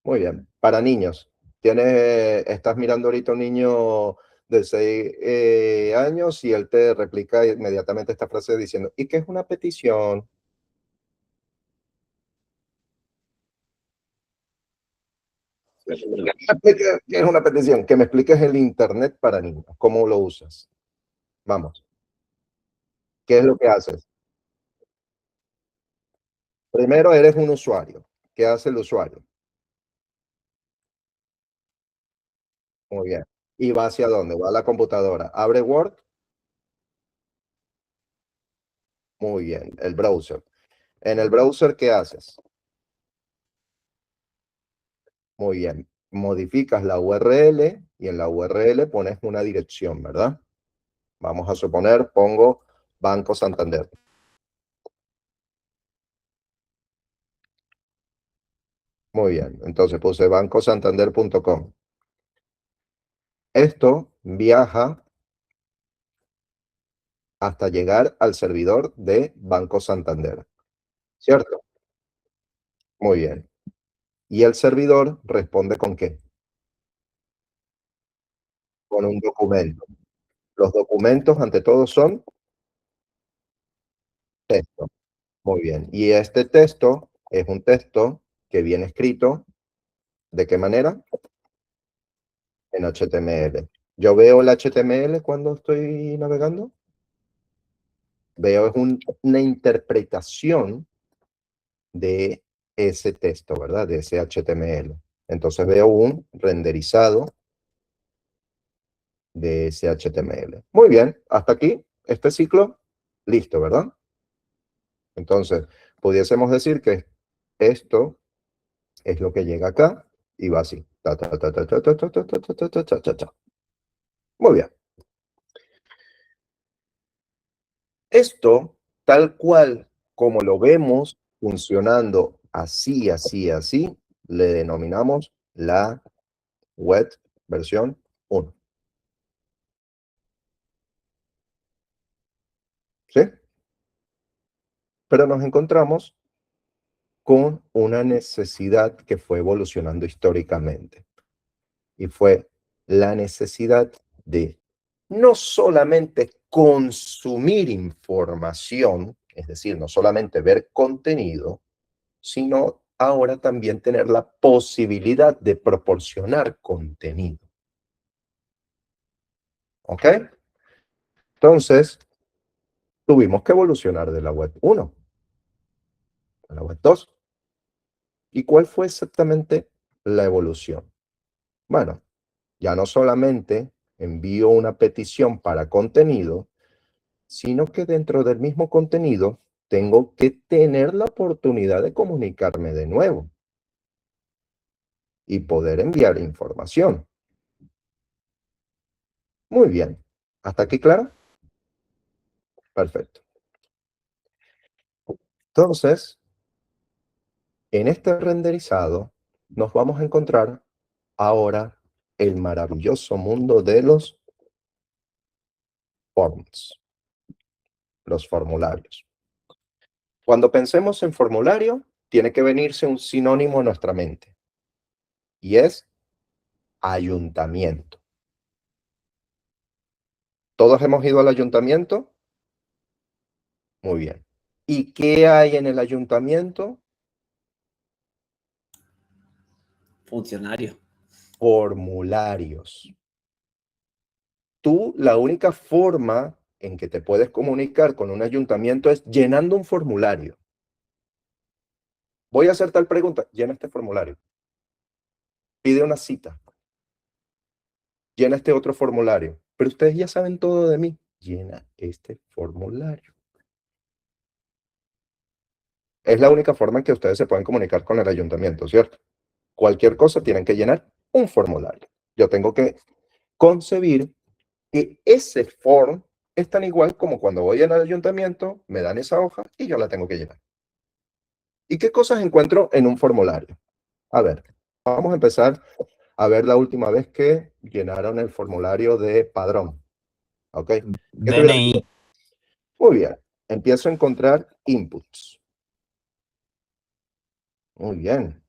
Muy bien, para niños. Estás mirando ahorita un niño de 6 años y él te replica inmediatamente esta frase diciendo, ¿y qué es una petición? ¿Qué es una petición? Que me expliques el Internet para niños, cómo lo usas. Vamos. ¿Qué es lo que haces? Primero eres un usuario. ¿Qué hace el usuario? Muy bien. ¿Y va hacia dónde? Va a la computadora. ¿Abre Word? Muy bien. El browser. En el browser, ¿qué haces? Muy bien. Modificas la URL y en la URL pones una dirección, ¿verdad? Vamos a suponer, pongo Banco Santander. Muy bien. Entonces puse bancosantander.com. Esto viaja hasta llegar al servidor de Banco Santander. ¿Cierto? Muy bien. ¿Y el servidor responde con qué? Con un documento. Los documentos, ante todo, son texto. Muy bien. Y este texto es un texto que viene escrito, ¿de qué manera? En HTML. ¿Yo veo el HTML cuando estoy navegando? Veo es una interpretación de ese texto, ¿verdad? De ese HTML. Entonces veo un renderizado de ese HTML. Muy bien, hasta aquí, este ciclo, listo, ¿verdad? Entonces, pudiésemos decir que esto es lo que llega acá y va así. Muy bien. Esto, tal cual como lo vemos funcionando así, le denominamos la web versión 1. ¿Sí? Pero nos encontramos con una necesidad que fue evolucionando históricamente. Y fue la necesidad de no solamente consumir información, es decir, no solamente ver contenido, sino ahora también tener la posibilidad de proporcionar contenido. ¿Ok? Entonces, tuvimos que evolucionar de la web 1 a la web 2. ¿Y cuál fue exactamente la evolución? Bueno, ya no solamente envío una petición para contenido, sino que dentro del mismo contenido tengo que tener la oportunidad de comunicarme de nuevo y poder enviar información. Muy bien. ¿Hasta aquí claro? Perfecto. Entonces, en este renderizado nos vamos a encontrar ahora el maravilloso mundo de los forms, los formularios. Cuando pensemos en formulario, tiene que venirse un sinónimo a nuestra mente, y es ayuntamiento. ¿Todos hemos ido al ayuntamiento? Muy bien. ¿Y qué hay en el ayuntamiento? Funcionario. Formularios. Tú, la única forma en que te puedes comunicar con un ayuntamiento es llenando un formulario. Voy a hacer tal pregunta, llena este formulario. Pide una cita. Llena este otro formulario. Pero ustedes ya saben todo de mí. Llena este formulario. Es la única forma en que ustedes se pueden comunicar con el ayuntamiento, ¿cierto? Cualquier cosa tienen que llenar un formulario. Yo tengo que concebir que ese form es tan igual como cuando voy al ayuntamiento, me dan esa hoja y yo la tengo que llenar. ¿Y qué cosas encuentro en un formulario? A ver, vamos a empezar a ver la última vez que llenaron el formulario de padrón. ¿Ok? DNI. Muy bien. Empiezo a encontrar inputs. Muy bien.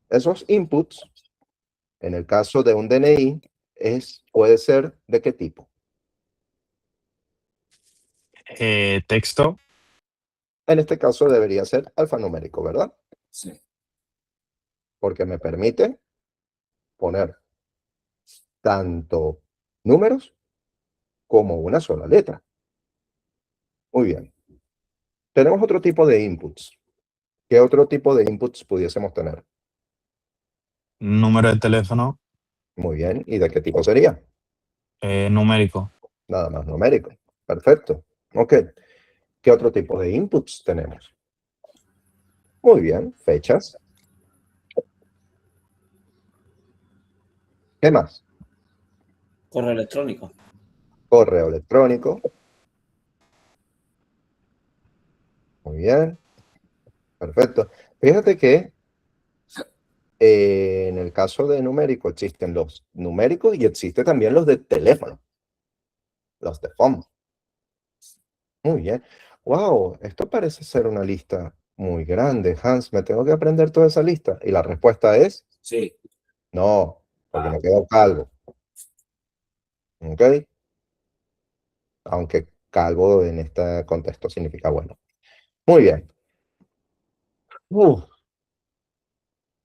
Esos inputs, en el caso de un DNI, puede ser ¿de qué tipo? Texto. En este caso debería ser alfanumérico, ¿verdad? Sí. Porque me permite poner tanto números como una sola letra. Muy bien. Tenemos otro tipo de inputs. ¿Qué otro tipo de inputs pudiésemos tener? Número de teléfono. Muy bien. ¿Y de qué tipo sería? Numérico. Nada más numérico. Perfecto. Ok. ¿Qué otro tipo de inputs tenemos? Muy bien. Fechas. ¿Qué más? Correo electrónico. Correo electrónico. Muy bien. Perfecto. Fíjate que en el caso de numérico existen los numéricos y existen también los de teléfono. Los de phone. Muy bien. Wow, esto parece ser una lista muy grande. Hans, ¿me tengo que aprender toda esa lista? Y la respuesta es Sí. no, porque me quedo calvo. ¿Ok? Aunque calvo en este contexto significa bueno. Muy bien.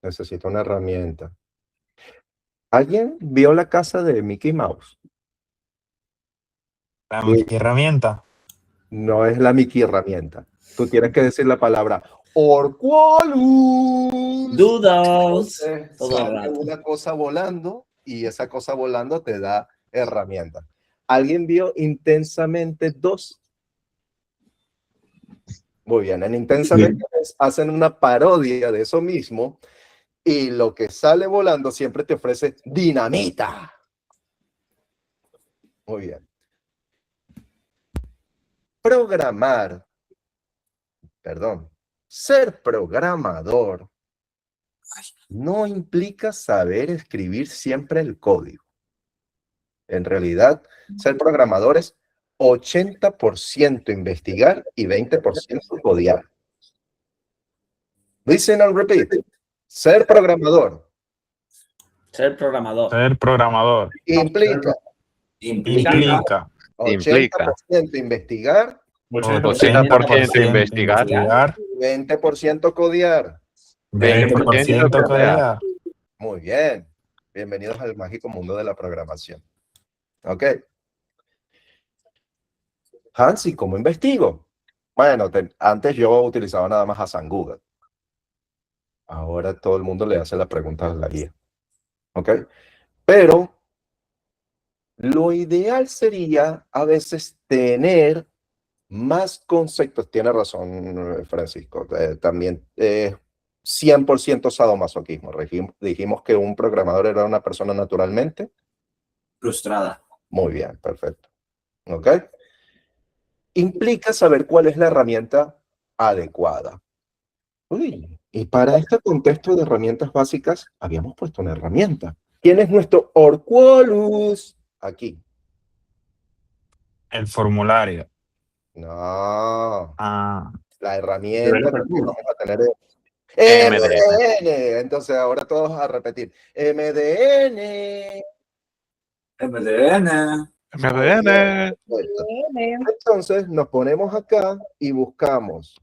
Necesito una herramienta. ¿Alguien vio la casa de Mickey Mouse? La Mickey herramienta. No es la Mickey herramienta. Tú tienes que decir la palabra Orqualus. Dudos. Todo el Sale rato. una cosa volando y esa cosa volando te da herramientas. ¿Alguien vio Intensamente 2? Muy bien, en Intensamente hacen una parodia de eso mismo y lo que sale volando siempre te ofrece dinamita. Muy bien. Ser programador no implica saber escribir siempre el código. En realidad, ser programador es 80% investigar y 20% codear. Listen and repeat. Ser programador. Ser programador. Ser programador. Implica. 80% investigar. 80% investigar. 20% codear. 20% codear. Muy bien. Bienvenidos al mágico mundo de la programación. Ok. Hans, ¿y cómo investigo? Bueno, antes yo utilizaba nada más a San Google. Ahora todo el mundo le hace la pregunta a la guía. ¿Ok? Pero lo ideal sería a veces tener más conceptos. Tiene razón, Francisco. También 100% sadomasoquismo. Dijimos que un programador era una persona naturalmente frustrada. Muy bien, perfecto. ¿Ok? Implica saber cuál es la herramienta adecuada. Uy, y para este contexto de herramientas básicas, habíamos puesto una herramienta. ¿Quién es nuestro Orquolus? Aquí. El formulario. No. Ah. La herramienta que vamos a tener MDN. MDN. Entonces, ahora todos a repetir. MDN. MDN. Entonces, nos ponemos acá y buscamos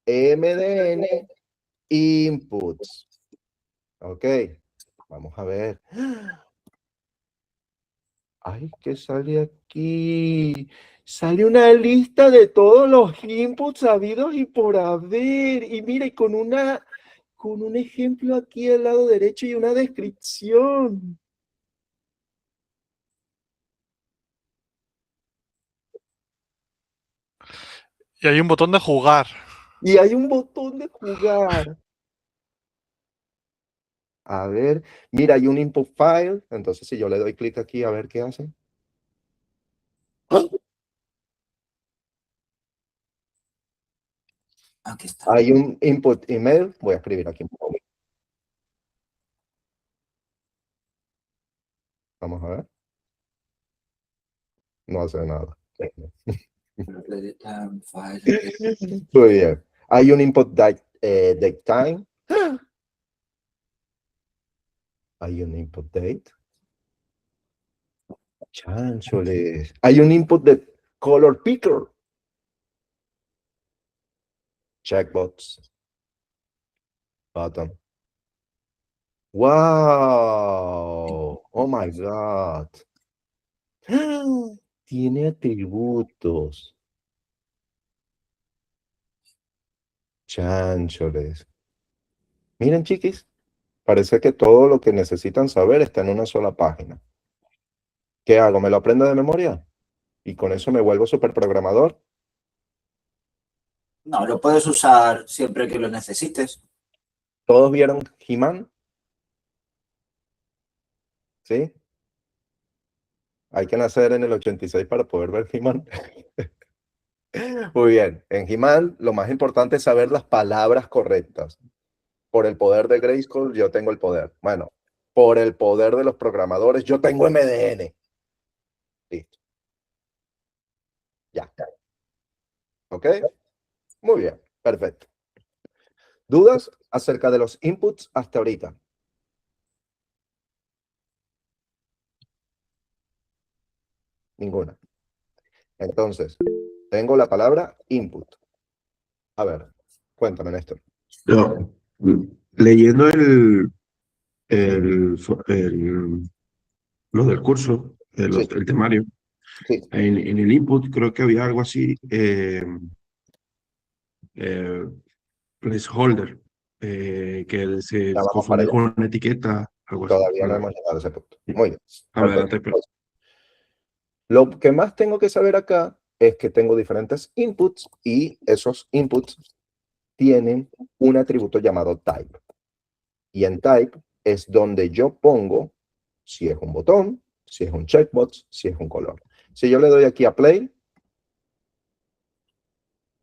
MDN inputs. Ok. Vamos a ver. Ay, ¿qué sale aquí? Sale una lista de todos los inputs habidos y por haber. Y mire, con un ejemplo aquí al lado derecho y una descripción. Y hay un botón de jugar. Y hay un botón de jugar. A ver, mira, hay un input file. Entonces, si yo le doy clic aquí, a ver qué hace. Aquí está. Hay un input email. Voy a escribir aquí. Vamos a ver. No hace nada. Muy bien. Hay un input date time. Hay un input date. Chancholes. Hay un input de color picker. Checkbox. Button. Wow. Oh my God. Tiene atributos. Chancholes. Miren, chiquis. Parece que todo lo que necesitan saber está en una sola página. ¿Qué hago? ¿Me lo aprendo de memoria? ¿Y con eso me vuelvo superprogramador? No, lo puedes usar siempre que lo necesites. ¿Todos vieron He-Man? ¿Sí? Hay que nacer en el 86 para poder ver He-Man. Muy bien. En He-Man lo más importante es saber las palabras correctas. Por el poder de Grayskull yo tengo el poder. Bueno, por el poder de los programadores yo tengo MDN. Listo. Ya. ¿Ok? Muy bien. Perfecto. ¿Dudas acerca de los inputs hasta ahorita? Ninguna. Entonces, tengo la palabra input. A ver, cuéntame, Néstor. No, leyendo lo del curso, el temario, Sí. en el input creo que había algo así, placeholder, que se confunde con una etiqueta, algo así. Todavía no hemos llegado a ese punto. Muy bien. Adelante, Lo que más tengo que saber acá es que tengo diferentes inputs y esos inputs tienen un atributo llamado type. Y en type es donde yo pongo si es un botón, si es un checkbox, si es un color. Si yo le doy aquí a play,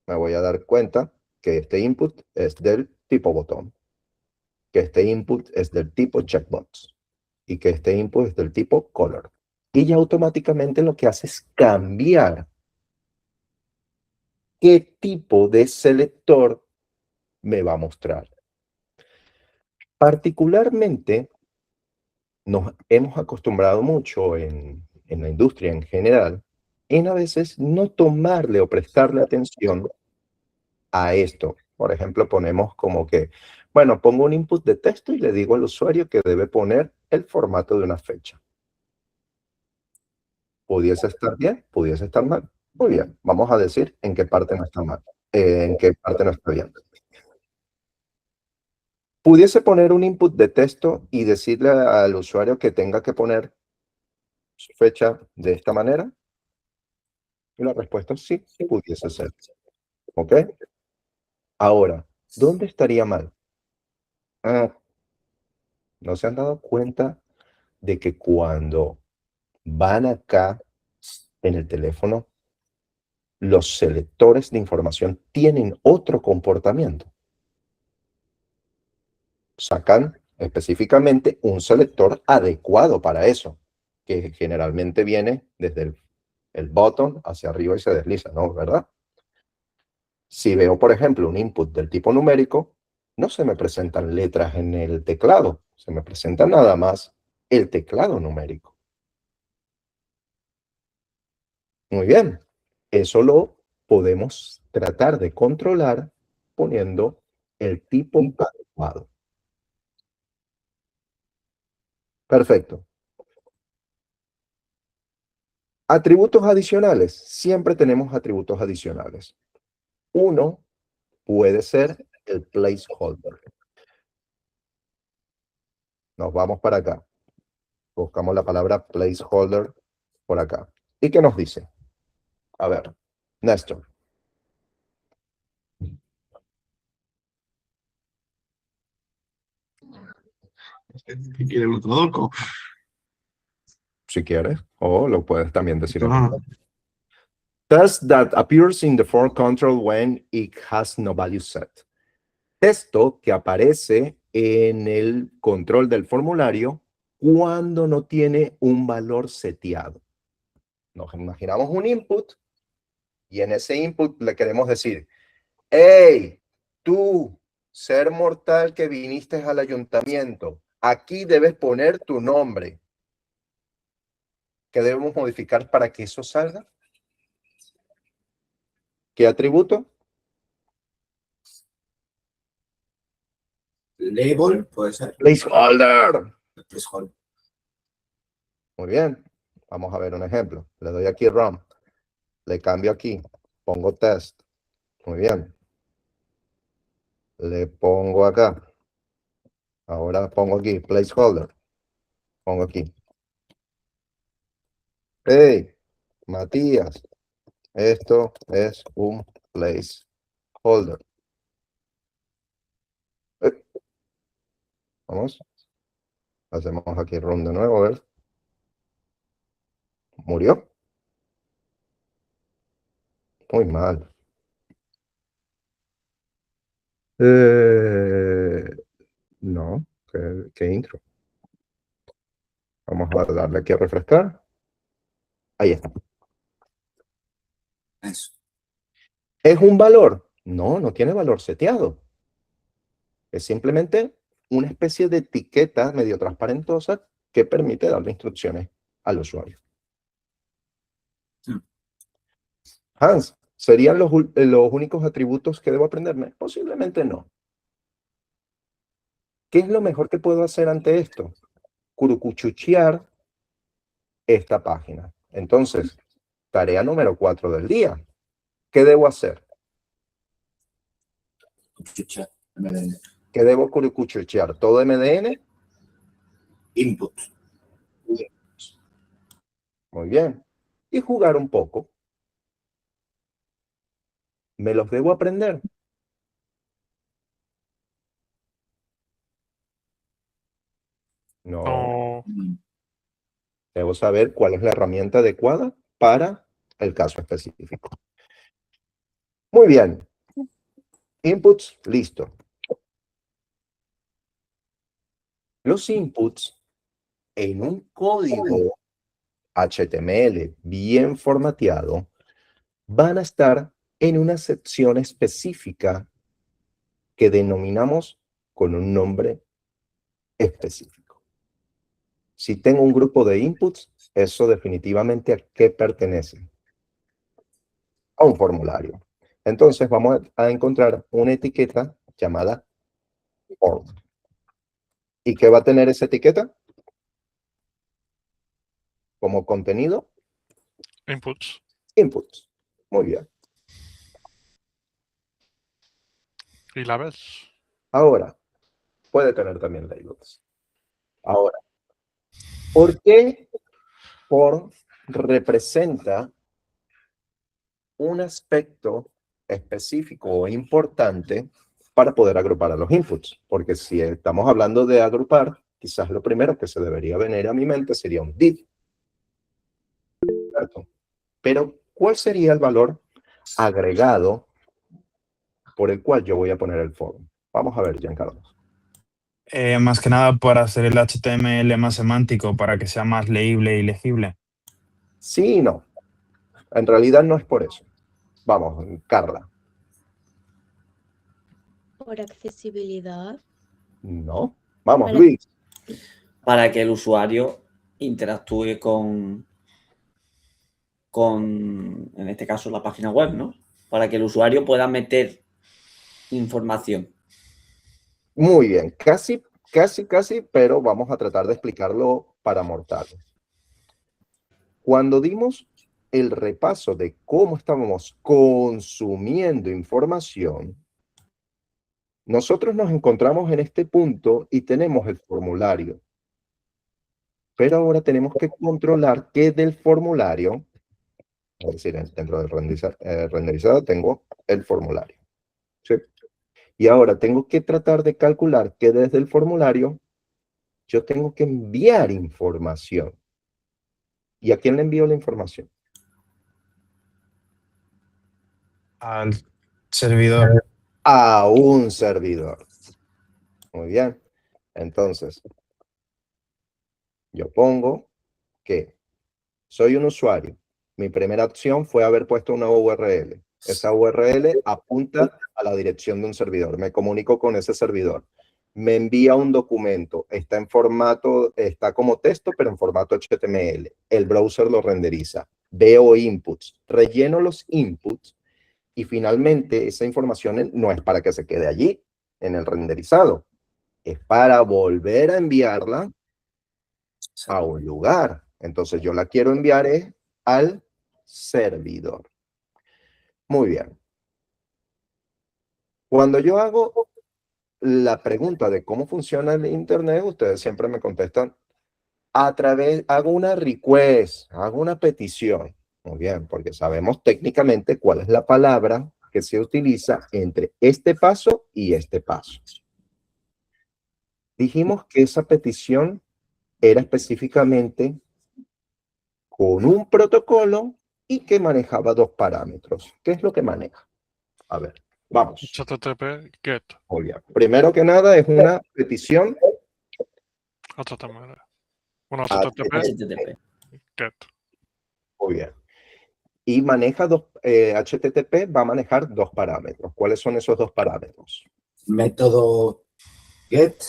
me voy a dar cuenta que este input es del tipo botón, que este input es del tipo checkbox y que este input es del tipo color. Y ya automáticamente lo que hace es cambiar qué tipo de selector me va a mostrar. Particularmente, nos hemos acostumbrado mucho en la industria en general, en a veces no tomarle o prestarle atención a esto. Por ejemplo, ponemos como que, bueno, pongo un input de texto y le digo al usuario que debe poner el formato de una fecha. Pudiese estar bien, pudiese estar mal. Muy bien, vamos a decir en qué parte no está mal, en qué parte no está bien. ¿Pudiese poner un input de texto y decirle al usuario que tenga que poner su fecha de esta manera? Y la respuesta es sí, pudiese ser. ¿Ok? Ahora, ¿dónde estaría mal? ¿No se han dado cuenta de que cuando van acá en el teléfono, los selectores de información tienen otro comportamiento? Sacan específicamente un selector adecuado para eso, que generalmente viene desde el botón hacia arriba y se desliza, ¿no? ¿Verdad? Si veo, por ejemplo, un input del tipo numérico, no se me presentan letras en el teclado, se me presenta nada más el teclado numérico. Muy bien, eso lo podemos tratar de controlar poniendo el tipo adecuado. Perfecto. Atributos adicionales. Siempre tenemos atributos adicionales. Uno puede ser el placeholder. Nos vamos para acá. Buscamos la palabra placeholder por acá. ¿Y qué nos dice? A ver, Néstor. ¿Qué quiere lo traduzco? Si quieres, o lo puedes también decir en Test that appears in the form control when it has no value set. Texto que aparece en el control del formulario cuando no tiene un valor seteado. Nos imaginamos un input y en ese input le queremos decir, hey, tú, ser mortal que viniste al ayuntamiento, aquí debes poner tu nombre. ¿Qué debemos modificar para que eso salga? ¿Qué atributo? Label, puede ser. Placeholder. Placeholder. Muy bien. Vamos a ver un ejemplo. Le doy aquí run. Le cambio aquí. Pongo test. Muy bien. Le pongo acá. Ahora pongo aquí placeholder. Pongo aquí. Hey, Matías. Esto es un placeholder. Vamos. Hacemos aquí run de nuevo, a ver. ¿Murió? Muy mal. No, ¿qué intro? Vamos a darle aquí a refrescar. Ahí está. Eso. ¿Es un valor? No, no tiene valor seteado. Es simplemente una especie de etiqueta medio transparentosa que permite darle instrucciones al usuario. Hans, ¿serían los únicos atributos que debo aprenderme? Posiblemente no. ¿Qué es lo mejor que puedo hacer ante esto? Curucuchuchear esta página. Entonces, tarea número 4 del día. ¿Qué debo hacer? ¿Qué debo curucuchuchear? ¿Todo MDN? Input. Muy bien. Y jugar un poco. ¿Me los debo aprender? No. Debo saber cuál es la herramienta adecuada para el caso específico. Muy bien. Inputs, listo. Los inputs en un código HTML bien formateado van a estar en una sección específica que denominamos con un nombre específico. Si tengo un grupo de inputs, eso definitivamente a qué pertenece. A un formulario. Entonces vamos a encontrar una etiqueta llamada form. ¿Y qué va a tener esa etiqueta? Como contenido. Inputs. Inputs. Muy bien. ¿Y la ves? Ahora, puede tener también labels. Ahora, ¿por qué for representa un aspecto específico o importante para poder agrupar a los inputs? Porque si estamos hablando de agrupar, quizás lo primero que se debería venir a mi mente sería un div. ¿Cierto? Pero, ¿cuál sería el valor agregado por el cual yo voy a poner el for? Vamos a ver, Giancarlo. Más que nada para hacer el HTML más semántico, para que sea más leíble y legible. Sí y no. En realidad no es por eso. Vamos, Carla. Por accesibilidad. No. Vamos, Para- Luis. Para que el usuario interactúe con, en este caso, la página web, ¿no? Para que el usuario pueda meter información. Muy bien. Casi, pero vamos a tratar de explicarlo para mortales. Cuando dimos el repaso de cómo estábamos consumiendo información, nosotros nos encontramos en este punto y tenemos el formulario. Pero ahora tenemos que controlar que del formulario, es decir, dentro del renderizado tengo el formulario. ¿Sí? Y ahora tengo que tratar de calcular que desde el formulario yo tengo que enviar información. ¿Y a quién le envío la información? Al servidor. A un servidor. Muy bien. Entonces, yo pongo que soy un usuario. Mi primera opción fue haber puesto una URL. Esa URL apunta a la dirección de un servidor. Me comunico con ese servidor. Me envía un documento. Está en formato, está como texto, pero en formato HTML. El browser lo renderiza. Veo inputs. Relleno los inputs. Y finalmente, esa información no es para que se quede allí, en el renderizado. Es para volver a enviarla a un lugar. Entonces, yo la quiero enviar al servidor. Muy bien. Cuando yo hago la pregunta de cómo funciona el Internet, ustedes siempre me contestan hago una request, hago una petición. Muy bien, porque sabemos técnicamente cuál es la palabra que se utiliza entre este paso y este paso. Dijimos que esa petición era específicamente con un protocolo y que manejaba dos parámetros. ¿Qué es lo que maneja? A ver, vamos. HTTP GET. Muy bien. Primero que nada es una petición HTML. Bueno, HTTP GET. Muy bien. Y maneja HTTP va a manejar dos parámetros. ¿Cuáles son esos dos parámetros? Método get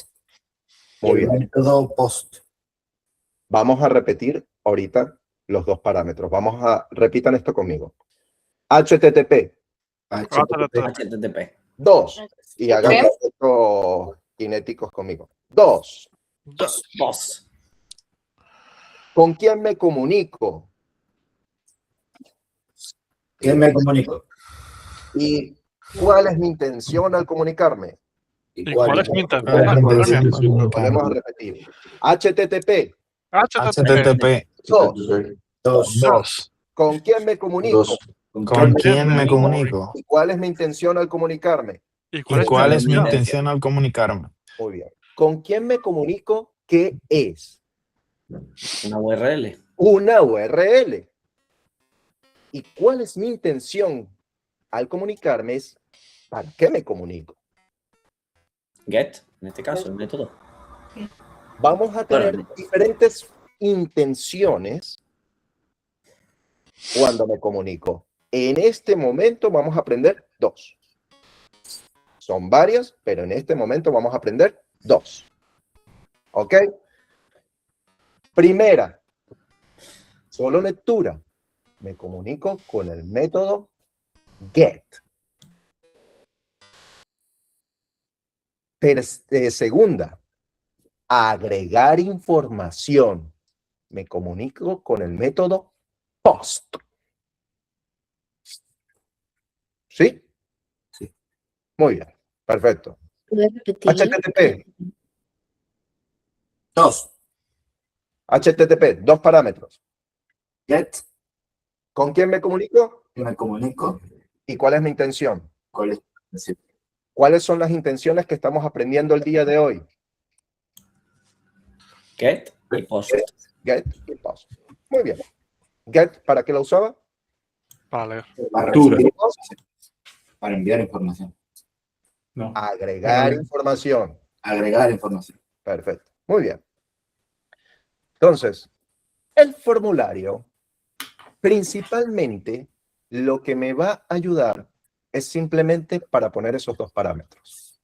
y Muy el bien. método post. Vamos a repetir ahorita los dos parámetros. Repitan esto conmigo. HTTP. HTTP. 2. Y hagan estos cinéticos conmigo. 2. Boss. ¿Con quién me comunico? ¿Quién me comunico? ¿Y cuál es mi intención al comunicarme? ¿Y cuál es mi intención? Volvemos a repetir. HTTP. HTTP. 2. ¿Con quién me comunico? ¿Con quién me comunico? ¿Y cuál es mi intención al comunicarme? ¿Y cuál es mi intención al comunicarme? Muy bien. ¿Con quién me comunico? ¿Qué es? Una URL. Una URL. ¿Y cuál es mi intención al comunicarme? Es ¿para qué me comunico? Get, en este caso, el método. Vamos a tener diferentes intenciones cuando me comunico. En este momento vamos a aprender dos. Son varias, pero en este momento vamos a aprender dos. ¿Ok? Primera, solo lectura. Me comunico con el método get. Segunda, agregar información. Me comunico con el método post. ¿Sí? Sí. Muy bien, perfecto. ¿Puedes repetir? HTTP. 2. HTTP, 2 parámetros. Get. ¿Con quién me comunico? Me comunico. ¿Y cuál es mi intención? ¿Cuál es? Sí. ¿Cuáles son las intenciones que estamos aprendiendo el día de hoy? Get y post. Get y post. Muy bien. Get, ¿para qué lo usaba? Vale. Para Captura. recibir cosas, para enviar información. No. Agregar información. Agregar información. Perfecto. Muy bien. Entonces, el formulario, principalmente, lo que me va a ayudar es simplemente para poner esos 2 parámetros.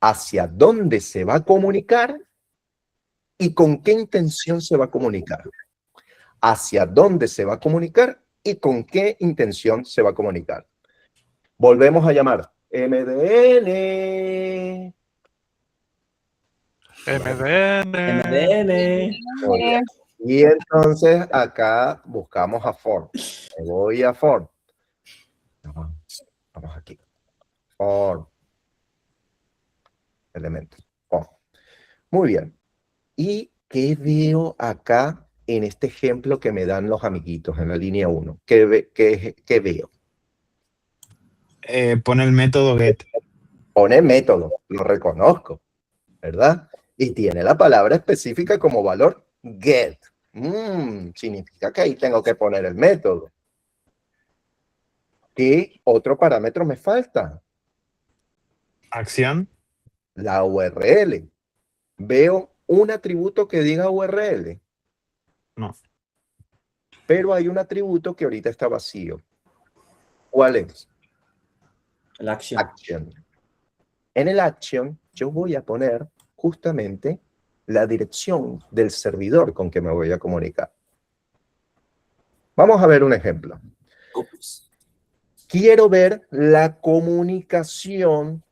Hacia dónde se va a comunicar y con qué intención se va a comunicar. Hacia dónde se va a comunicar y con qué intención se va a comunicar. Volvemos a llamar MDN. MDN. Muy bien. Y entonces acá buscamos a form. Me voy a form. Vamos aquí. Form. Elementos. Form. Muy bien. ¿Y qué veo acá en este ejemplo que me dan los amiguitos en la línea 1? ¿Qué veo? Pone el método get. Pone método, lo reconozco, ¿verdad? Y tiene la palabra específica como valor get. Significa que ahí tengo que poner el método. ¿Qué otro parámetro me falta? Acción. La URL. ¿Veo un atributo que diga URL? No. Pero hay un atributo que ahorita está vacío. ¿Cuál es? El action. Action. En el action yo voy a poner justamente la dirección del servidor con que me voy a comunicar. Vamos a ver un ejemplo. Quiero ver la comunicación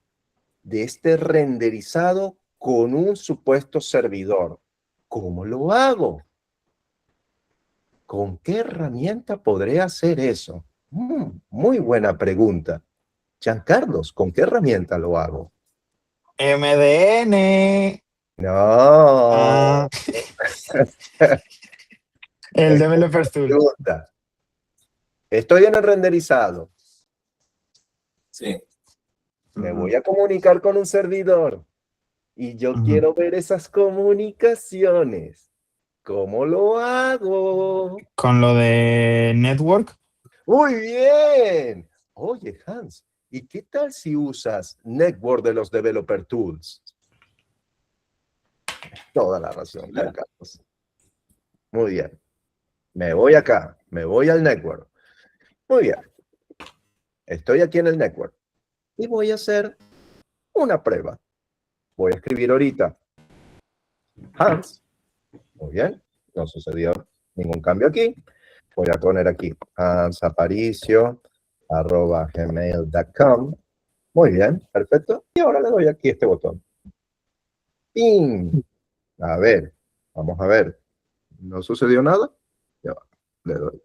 de este renderizado con un supuesto servidor. ¿Cómo lo hago? ¿Con qué herramienta podré hacer eso? Muy buena pregunta. Giancarlos, ¿con qué herramienta lo hago? MDN. No. Ah. El Developer Tool. Pregunta. Estoy en el renderizado. Sí. Me voy a comunicar con un servidor. Y yo quiero ver esas comunicaciones. ¿Cómo lo hago? Con lo de network. Muy bien. Oye, Hans, ¿y qué tal si usas Network de los Developer Tools? Toda la razón, Carlos. Muy bien. Me voy acá, me voy al Network. Muy bien. Estoy aquí en el Network. Y voy a hacer una prueba. Voy a escribir ahorita Hans. Muy bien. No sucedió ningún cambio aquí. Voy a poner aquí hansaparicio@gmail.com. Muy bien, perfecto. Y ahora le doy aquí este botón. ¡Ping! A ver, vamos a ver. ¿No sucedió nada? Ya va, le doy.